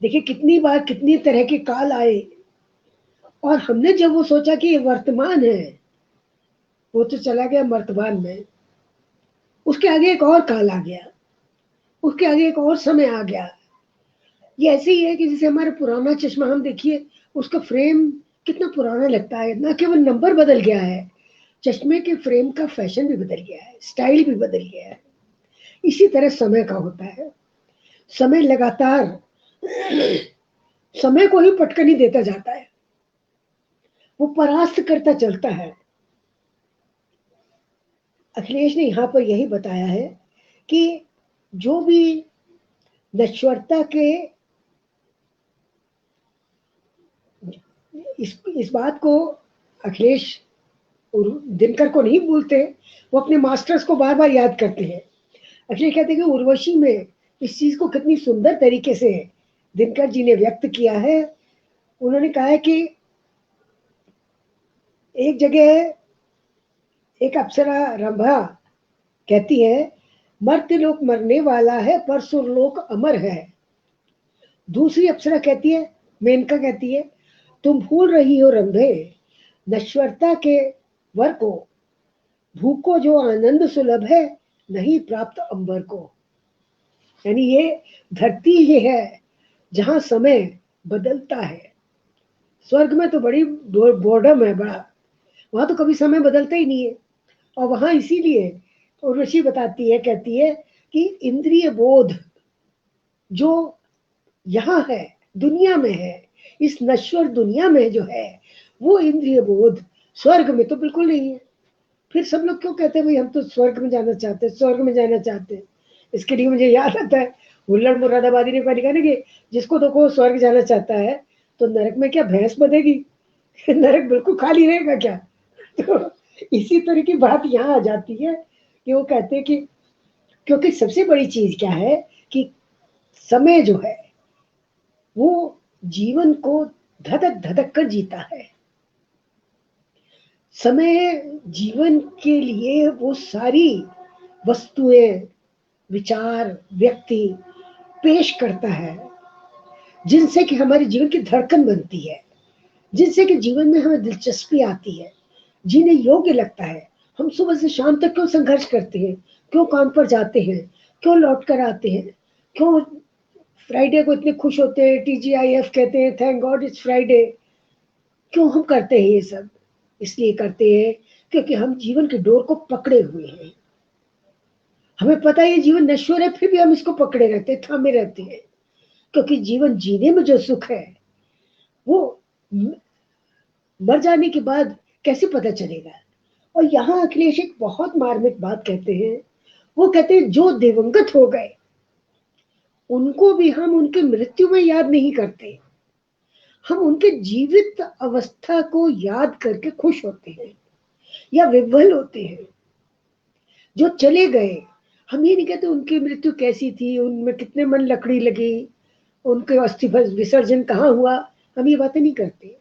देखिए कितनी बार कितनी तरह के काल आए, और हमने जब वो सोचा कि ये वर्तमान है, वो तो चला गया वर्तमान में। उसके आगे एक और काल आ गया, उसके आगे एक और समय आ गया। ये ऐसे ही है कि जैसे हमारा पुराना चश्मा, हम देखिए उसका फ्रेम कितना पुराना लगता है, ना केवल नंबर बदल गया है, चश्मे के फ्रेम का फैशन भी बदल गया है, स्टाइल भी बदल गया है। इसी तरह समय का होता है। समय लगातार समय को ही पटकनी देता जाता है, वो परास्त करता चलता है। अखिलेश ने यहाँ पर यही बताया है कि जो भी नश्वरता के इस बात को अखिलेश दिनकर को नहीं भूलते, वो अपने मास्टर्स को बार बार याद करते हैं। अखिलेश कहते हैं कि उर्वशी में इस चीज को कितनी सुंदर तरीके से दिनकर जी ने व्यक्त किया है। उन्होंने कहा है कि एक जगह एक अप्सरा रंभा कहती है, मर्त्यलोक मरने वाला है पर सुरलोक अमर है। दूसरी अप्सरा कहती है, मेनका कहती है, तुम भूल रही हो रंभे नश्वरता के वर को, भूको जो आनंद सुलभ है नहीं प्राप्त अंबर को। यानी ये धरती ही है जहां समय बदलता है। स्वर्ग में तो बड़ी बोर्डम है बड़ा, वहां तो कभी समय बदलता ही नहीं है। और वहां इसीलिए उर्वशी बताती है, कहती है कि इंद्रिय बोध जो यहाँ है, दुनिया में है, इस नश्वर दुनिया में जो है, वो इंद्रिय बोध स्वर्ग में तो बिल्कुल नहीं है। फिर सब लोग क्यों कहते हैं भाई हम तो स्वर्ग में जाना चाहते हैं, स्वर्ग में जाना चाहते हैं। इसके लिए मुझे याद आता है, हुल्लड़ मुरादाबादी ने लिखा ना कि जिसको देखो स्वर्ग जाना चाहता है तो नरक में क्या भैंस बधेगी? नरक बिल्कुल खाली रहेगा क्या? तो इसी तरह की बात यहाँ आ जाती है कि वो कहते हैं कि क्योंकि सबसे बड़ी चीज क्या है कि समय जो है वो जीवन को धधक धधक कर जीता है। समय जीवन के लिए वो सारी वस्तुएं, विचार, व्यक्ति पेश करता है जिनसे कि हमारे जीवन की धड़कन बनती है, जिनसे कि जीवन में हमें दिलचस्पी आती है, जीने योग्य लगता है। हम सुबह से शाम तक क्यों संघर्ष करते हैं, क्यों काम पर जाते हैं, क्यों लौट कर आते हैं, क्यों फ्राइडे को इतने खुश होते हैं, TGIF कहते हैं, थैंक गॉड इट्स फ्राइडे। क्यों हम करते हैं ये सब? इसलिए करते हैं क्योंकि हम जीवन की डोर को पकड़े हुए हैं। हमें पता है ये जीवन नश्वर है, फिर भी हम इसको पकड़े रहते हैं, थामे रहते हैं, क्योंकि जीवन जीने में जो सुख है वो मर जाने के बाद कैसे पता चलेगा। और यहाँ अखिलेश एक बहुत मार्मिक बात कहते हैं। वो कहते हैं जो दिवंगत हो गए उनको भी हम उनके मृत्यु में याद नहीं करते, हम उनके जीवित अवस्था को याद करके खुश होते हैं या विह्वल होते हैं। जो चले गए हम ये नहीं कहते उनकी मृत्यु कैसी थी, उनमें कितने मन लकड़ी लगी, उनके अस्थि विसर्जन कहाँ हुआ, हम ये बातें नहीं करते।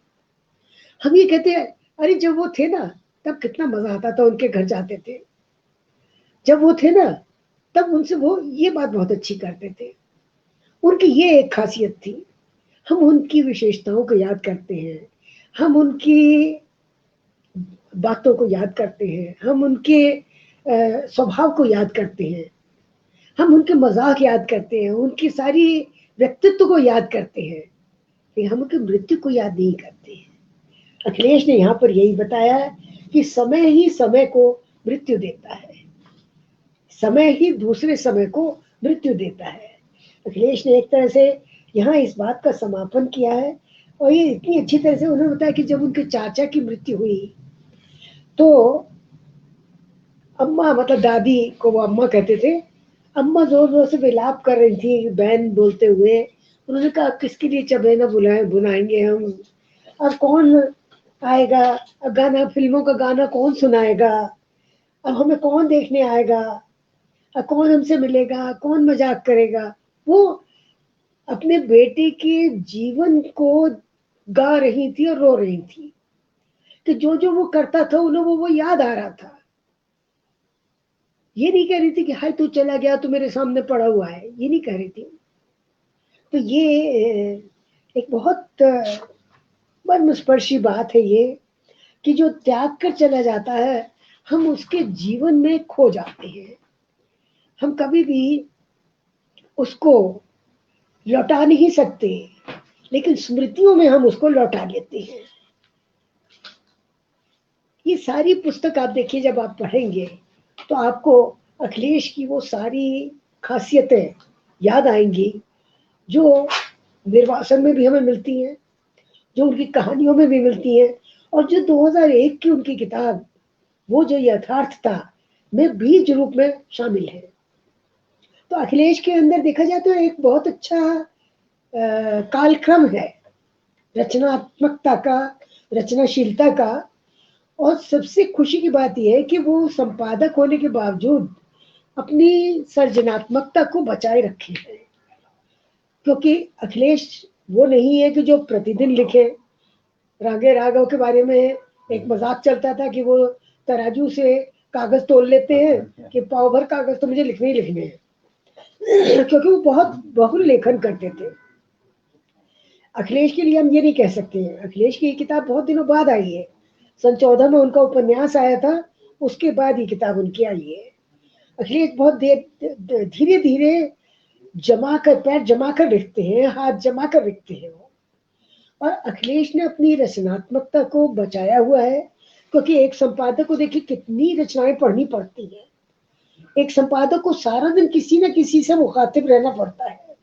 हम ये कहते हैं अरे जब वो थे ना तब कितना मजा आता था, उनके घर जाते थे, जब वो थे ना तब उनसे वो ये बात बहुत अच्छी करते थे, उनकी ये एक खासियत थी। हम उनकी विशेषताओं को याद करते हैं, हम उनकी बातों को याद करते हैं, हम उनके स्वभाव को याद करते हैं, हम उनके मजाक याद करते हैं, उनकी सारी व्यक्तित्व को याद करते हैं, लेकिन हम उनकी मृत्यु को याद नहीं करते हैं। अखिलेश ने यहाँ पर यही बताया कि समय ही समय को मृत्यु देता है, समय ही दूसरे समय को मृत्यु देता है। अखिलेश ने एक तरह से यहाँ इस बात का समापन किया है, और ये इतनी अच्छी तरह से उन्होंने बताया कि जब उनके चाचा की मृत्यु हुई तो अम्मा, मतलब दादी को वो अम्मा कहते थे, अम्मा जोर जोर से विलाप कर रही थी बहन बोलते हुए। उन्होंने कहा किसके लिए चबेना बुलाएंगे हम, अब कौन आएगा, अब गाना, फिल्मों का गाना कौन सुनाएगा, अब हमें कौन देखने आएगा, अब कौन हमसे मिलेगा, कौन मजाक करेगा। वो अपने बेटे के जीवन को गा रही थी और रो रही थी कि जो जो वो करता था उन्हें वो याद आ रहा था। ये नहीं कह रही थी कि हाय तू चला गया तो मेरे सामने पड़ा हुआ है, ये नहीं कह रही थी। तो ये एक बहुत मर्मस्पर्शी बात है ये, कि जो त्याग कर चला जाता है हम उसके जीवन में खो जाते हैं, हम कभी भी उसको लौटा नहीं सकते, लेकिन स्मृतियों में हम उसको लौटा लेते हैं। ये सारी पुस्तक आप देखिए, जब आप पढ़ेंगे तो आपको अखिलेश की वो सारी खासियतें याद आएंगी जो निर्वासन में भी हमें मिलती हैं, जो उनकी कहानियों में भी मिलती हैं, और जो 2001 की उनकी किताब वो जो यथार्थता में बीज रूप में शामिल है। तो अखिलेश के अंदर देखा जाए तो एक बहुत अच्छा कालक्रम है रचनात्मकता का, रचनाशीलता का। और सबसे खुशी की बात यह है कि वो संपादक होने के बावजूद अपनी सर्जनात्मकता को बचाए रखे हैं, क्योंकि अखिलेश वो नहीं है कि जो प्रतिदिन लिखे। रागे राघव के बारे में एक मजाक चलता था कि वो तराजू से कागज तोल लेते हैं कि पाव भर कागज तो मुझे लिखने ही लिखने हैं क्योंकि वो बहुत बहुल लेखन करते थे। अखिलेश के लिए हम ये नहीं कह सकते हैं। अखिलेश की किताब बहुत दिनों बाद आई है, सन 14 में उनका उपन्यास आया था, उसके बाद ये किताब उनकी आई है। अखिलेश बहुत देर धीरे धीरे जमा कर, पैर जमा कर लिखते हैं, हाथ जमा कर लिखते हैं वो। और अखिलेश ने अपनी रचनात्मकता को बचाया हुआ है, क्योंकि एक संपादक को देखिए कितनी रचनाएं पढ़नी पड़ती है, एक संपादक को सारा दिन किसी न किसी से मुखातिब रहना पड़ता है,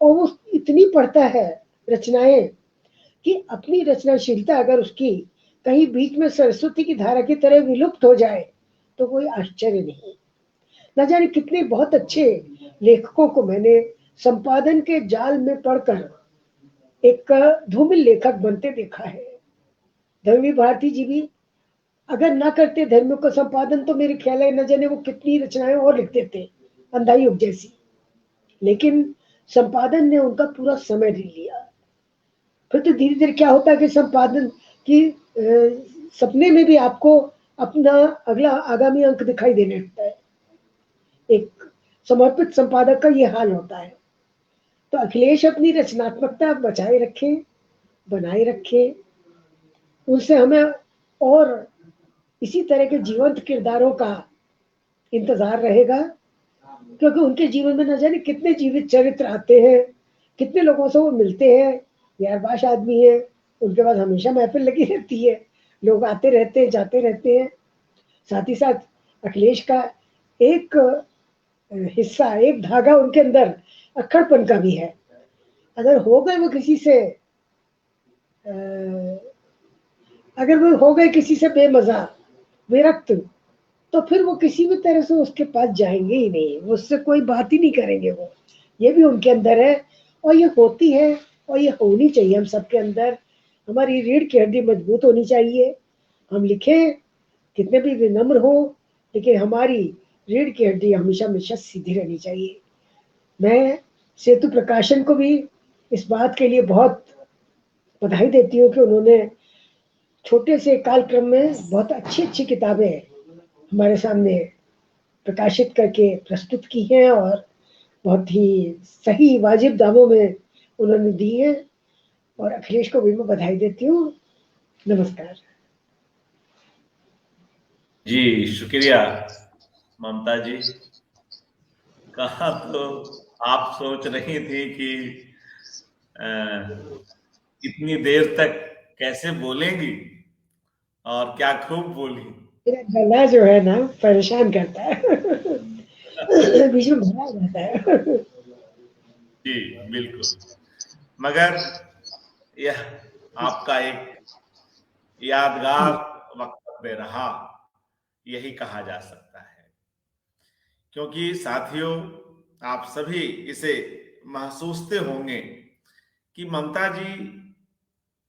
और वो इतनी पढ़ता है रचनाएं कि अपनी रचनाशीलता अगर उसकी कहीं बीच में सरस्वती की धारा की तरह विलुप्त हो जाए तो कोई आश्चर्य नहीं। न जाने कितने बहुत अच्छे लेखकों को मैंने संपादन के जाल में पढ़कर एक धूमिल लेखक बनते देखा है। धर्मी भारती जी भी अगर ना करते धर्म का संपादन तो मेरे ख्याल है न जाने वो कितनी रचनाएं और लिखते थे, अंधा युग जैसी। लेकिन संपादन ने उनका पूरा समय ले लिया। फिर तो धीरे धीरे क्या होता है कि संपादन की सपने में भी आपको अपना अगला आगामी अंक दिखाई देने लगता है। एक समर्पित संपादक का ये हाल होता है। तो अखिलेश अपनी रचनात्मकता बचाए रखे, बनाए रखे, उनसे हमें और इसी तरह के जीवंत किरदारों का इंतजार रहेगा, क्योंकि उनके जीवन में न जाने कितने जीवित चरित्र आते हैं, कितने लोगों से वो मिलते हैं। यारबाश आदमी है, उनके पास हमेशा महफिल लगी रहती है, लोग आते रहते हैं, जाते रहते हैं। साथ ही साथ अखिलेश का एक हिस्सा, एक धागा उनके अंदर अक्खड़पन का भी है। अगर हो गए वो किसी से अगर वो हो गए किसी से बेमजा, विरक्त, तो फिर वो किसी भी तरह से उसके पास जाएंगे ही नहीं, उससे कोई बात ही नहीं करेंगे वो। ये भी उनके अंदर है, और ये होती है, और ये होनी चाहिए हम सबके अंदर। हमारी रीढ़ की हड्डी मजबूत होनी चाहिए। हम लिखें कितने भी विनम्र हो, लेकिन हमारी रीढ़ की हड्डी हमेशा हमेशा सीधी रहनी चाहिए। मैं सेतु प्रकाशन को भी इस बात के लिए बहुत बधाई देती हूँ कि उन्होंने छोटे से कालक्रम में बहुत अच्छी किताबें हमारे सामने प्रकाशित करके प्रस्तुत की हैं और बहुत ही सही वाजिब दामों में उन्होंने दी है। और अखिलेश को भी मैं बधाई देती हूँ। नमस्कार। जी शुक्रिया ममता जी। कहा तो आप सोच रही थी कि इतनी देर तक कैसे बोलेंगी, और क्या खूब बोली। मेरा गला जो है ना परेशान करता है। बीच में भरा जाता है। जी बिल्कुल, मगर यह आपका एक यादगार वक्तव्य रहा, यही कहा जा सकता है। क्योंकि साथियों, आप सभी इसे महसूसते होंगे कि ममता जी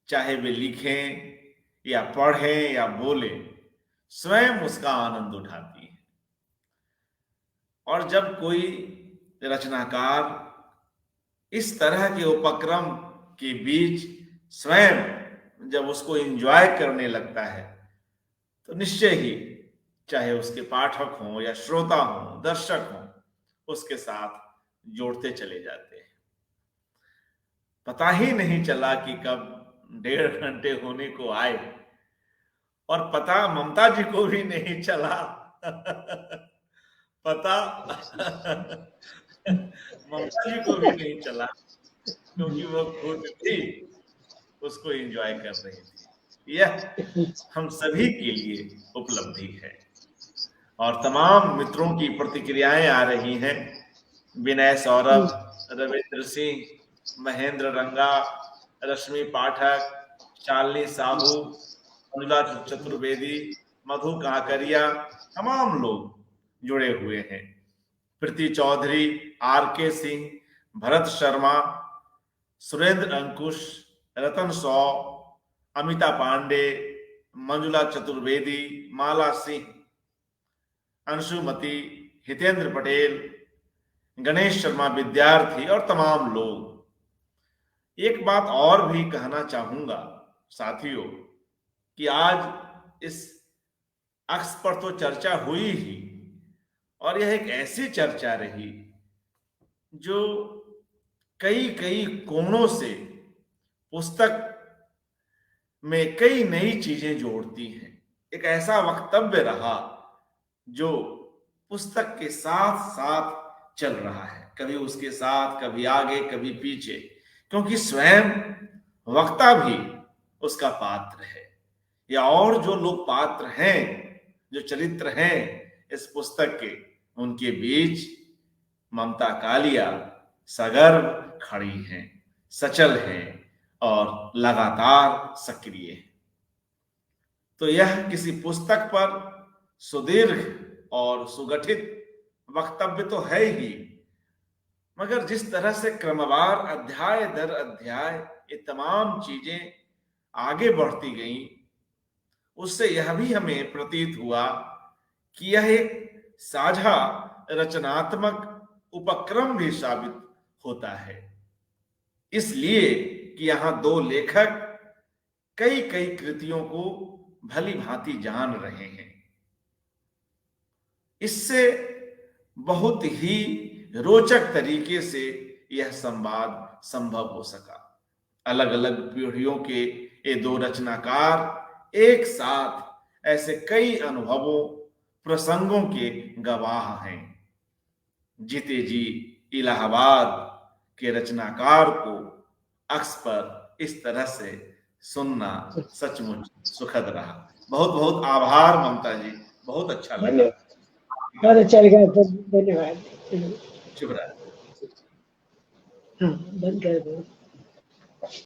चाहे वे लिखें या पढ़ें या बोलें, स्वयं उसका आनंद उठाती है। और जब कोई रचनाकार इस तरह के उपक्रम के बीच स्वयं जब उसको एंजॉय करने लगता है, तो निश्चय ही चाहे उसके पाठक हों या श्रोता हों, दर्शक हों, उसके साथ जोड़ते चले जाते हैं। पता ही नहीं चला कि कब 1.5 घंटे होने को आए, और पता ममता जी को भी नहीं चला। पता ममता जी को भी नहीं चला, क्योंकि वो खुद भी उसको एंजॉय कर रही थी। यह हम सभी के लिए उपलब्धि है। और तमाम मित्रों की प्रतिक्रियाएं आ रही हैं। विनय सौरभ, रविंद्र सिंह, महेंद्र रंगा, रश्मि पाठक, शालिनी साहू, अनुला चतुर्वेदी, मधु काकरिया, तमाम लोग जुड़े हुए हैं। प्रीति चौधरी, आर के सिंह, भरत शर्मा, सुरेंद्र अंकुश, रतन सौ, अमिता पांडे, मंजुला चतुर्वेदी, माला सिंह, अंशुमति, हितेंद्र पटेल, गणेश शर्मा विद्यार्थी और तमाम लोग। एक बात और भी कहना चाहूंगा साथियों, कि आज इस अक्ष पर तो चर्चा हुई ही, और यह एक ऐसी चर्चा रही जो कई कई कोणों से पुस्तक में कई नई चीजें जोड़ती हैं। एक ऐसा वक्तव्य रहा जो पुस्तक के साथ साथ चल रहा है, कभी उसके साथ, कभी आगे, कभी पीछे, क्योंकि स्वयं वक्ता भी उसका पात्र है, या और जो लोग पात्र हैं, जो चरित्र हैं इस पुस्तक के, उनके बीच ममता कालिया सगर्व खड़ी हैं, सचल हैं और लगातार सक्रिय हैं। तो यह किसी पुस्तक पर सुदीर्घ और सुगठित वक्तव्य तो है ही, मगर जिस तरह से क्रमवार अध्याय दर अध्याय ये तमाम चीजें आगे बढ़ती गईं, उससे यह भी हमें प्रतीत हुआ कि यह एक साझा रचनात्मक उपक्रम भी साबित होता है, इसलिए कि यहां दो लेखक कई कई कृतियों को भली भांति जान रहे हैं। इससे बहुत ही रोचक तरीके से यह संवाद संभव हो सका। अलग अलग पीढ़ियों के ये दो रचनाकार एक साथ ऐसे कई अनुभवों, प्रसंगों के गवाह हैं। जीते जी इलाहाबाद के रचनाकार को अक्स पर इस तरह से सुनना सचमुच सुखद रहा। बहुत बहुत आभार ममता जी, बहुत अच्छा लगा। बहुत अच्छा लगा। धन्यवाद। शुभ रात्रि। हाँ, बंद कर दो।